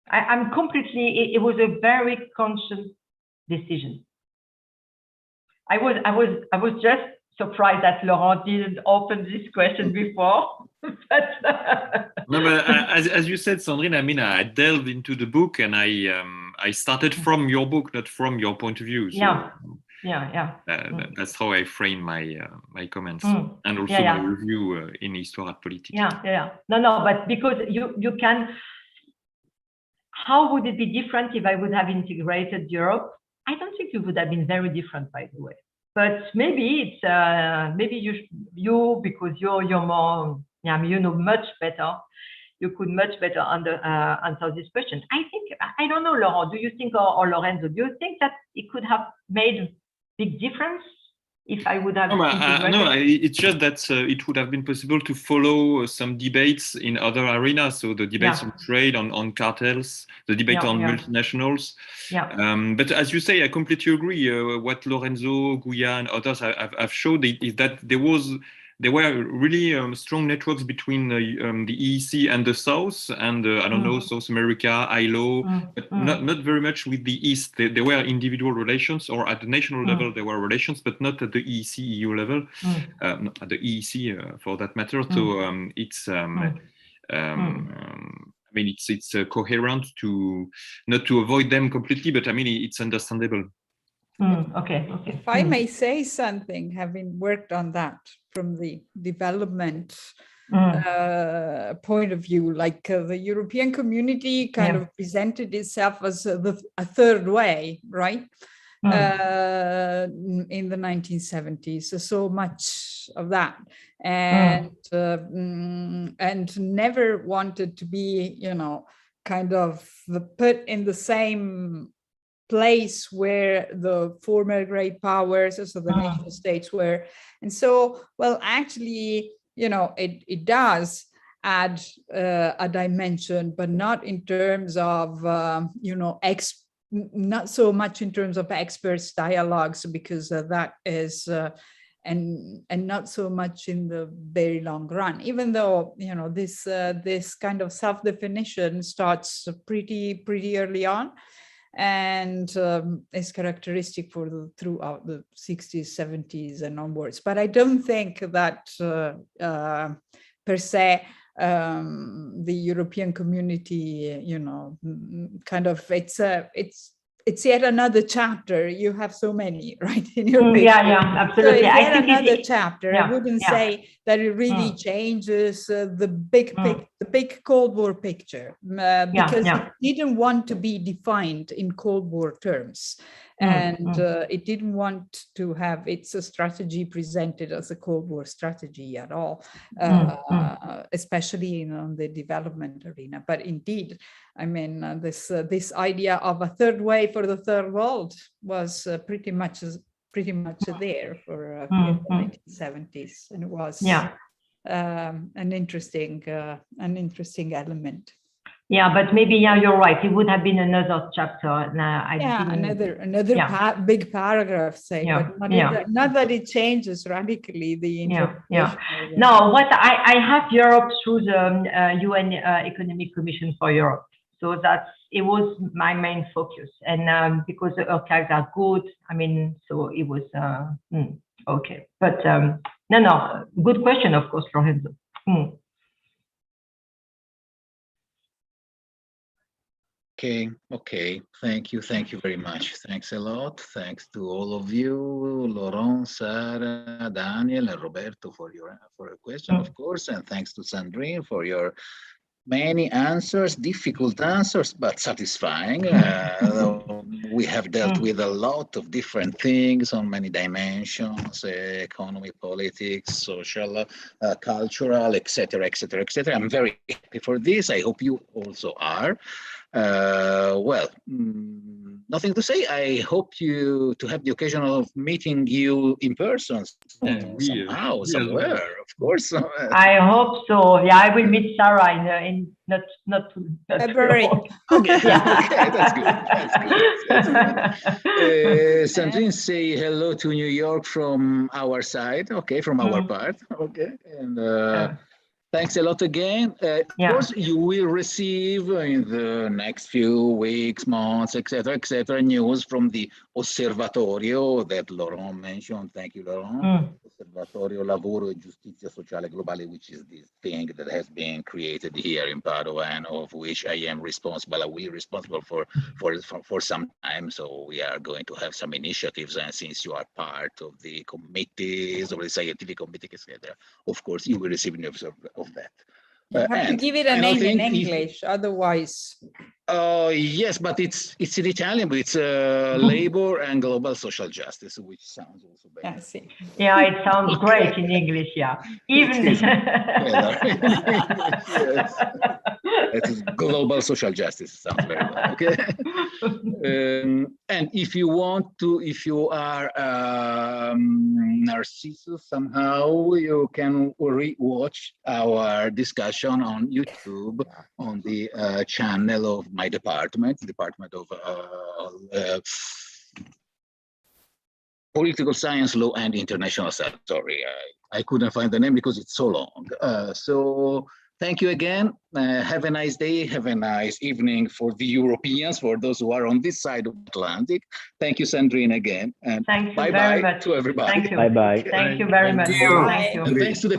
I'm completely. It was a very conscious decision. I was just surprised that Laurent didn't open this question before. No, but as you said, Sandrine, I mean, I delved into the book, and I started from your book, not from your point of view. So, yeah. That's how I frame my comments, and also my review in Histoire et Politique. Yeah. No, but because you can. How would it be different if I would have integrated Europe? I don't think it would have been very different, by the way. But maybe it's maybe you because you're more, you know much better. You could much better answer this question. I don't know, Laurent. Do you think, or Lorenzo, do you think that it could have made a big difference if I would have integrated? No, it's just that it would have been possible to follow some debates in other arenas. So the debates on trade, on cartels, the debate on multinationals. But as you say, I completely agree. What Lorenzo, Guya, and others have showed is that there were really strong networks between the EEC and the South, and I don't know, South America, ILO, but not very much with the East. There were individual relations, or at the national level there were relations, but not at the EEC EU level, at the EEC for that matter. So it's. I mean, it's coherent to not to avoid them completely, but I mean, it's understandable. Okay. If I may say something, having worked on that from the development point of view, like the European community kind of presented itself as a third way, right? In the 1970s, so much of that, and never wanted to be, you know, kind of put in the same place where the former great powers, so the nation states were. And so, well, actually, you know, it does. add a dimension, but not in terms of, not so much in terms of experts dialogues, because that is, and not so much in the very long run, even though, this kind of self-definition starts pretty early on, and is characteristic for throughout the 60s, 70s and onwards. But I don't think that per se, the European community, kind of, it's yet another chapter. You have so many, right? In your absolutely. So it's yet another chapter. I wouldn't say that it really changes the big Cold War picture, because it didn't want to be defined in Cold War terms. And it didn't want to have its strategy presented as a Cold War strategy at all, especially in the development arena. But indeed, I mean, this idea of a third way for the third world was pretty much there for in the 1970s, and it was an interesting element. Yeah, but maybe you're right. It would have been another chapter. Another big paragraph, say, but not that it changes radically the interpretation. No, what I have Europe through the UN Economic Commission for Europe. So it was my main focus, and because the archives are good, I mean, so it was okay. But no, good question, of course, Lorenzo. Okay. Thank you very much. Thanks a lot. Thanks to all of you, Laurent, Sarah, Daniel, and Roberto for your question, of course, and thanks to Sandrine for your many answers, difficult answers, but satisfying. We have dealt with a lot of different things on many dimensions: economy, politics, social, cultural, etc., etc., etc. I'm very happy for this. I hope you also are. Well, nothing to say. I hope to have the occasion of meeting you in person somehow, somewhere, of course. I hope so. Yeah, I will meet Sarah in not February. Okay, that's good. Sandrine, say hello to New York from our side. Okay, from our part. Okay, and thanks a lot again. Of course, you will receive in the next few weeks, months, etc., news from the Osservatorio that Laurent mentioned. Thank you, Laurent. Osservatorio, Lavoro, Giustizia, Sociale, Globale, which is this thing that has been created here in Padua, and of which I am responsible. We're responsible for some time. So we are going to have some initiatives, and since you are part of the committees, of the scientific committee, etc., of course, you will receive news of that. You have to give it a name in English, otherwise. Yes, but it's in Italian, but it's labor and global social justice, which sounds also better. Yeah, it sounds great in English. Yeah, even yes. It's global social justice. Sounds very well. Okay. And if you are Narcissus somehow, you can re-watch our discussion on YouTube on the channel of my department of Political Science, Law, and International Studies. Sorry, I couldn't find the name because it's so long. So thank you again. Have a nice day. Have a nice evening for the Europeans, for those who are on this side of the Atlantic. Thank you, Sandrine, again. And thank you bye-bye very much to everybody. Thank you. Bye-bye. Thank you very much. Thank you. Thank you. And thanks to the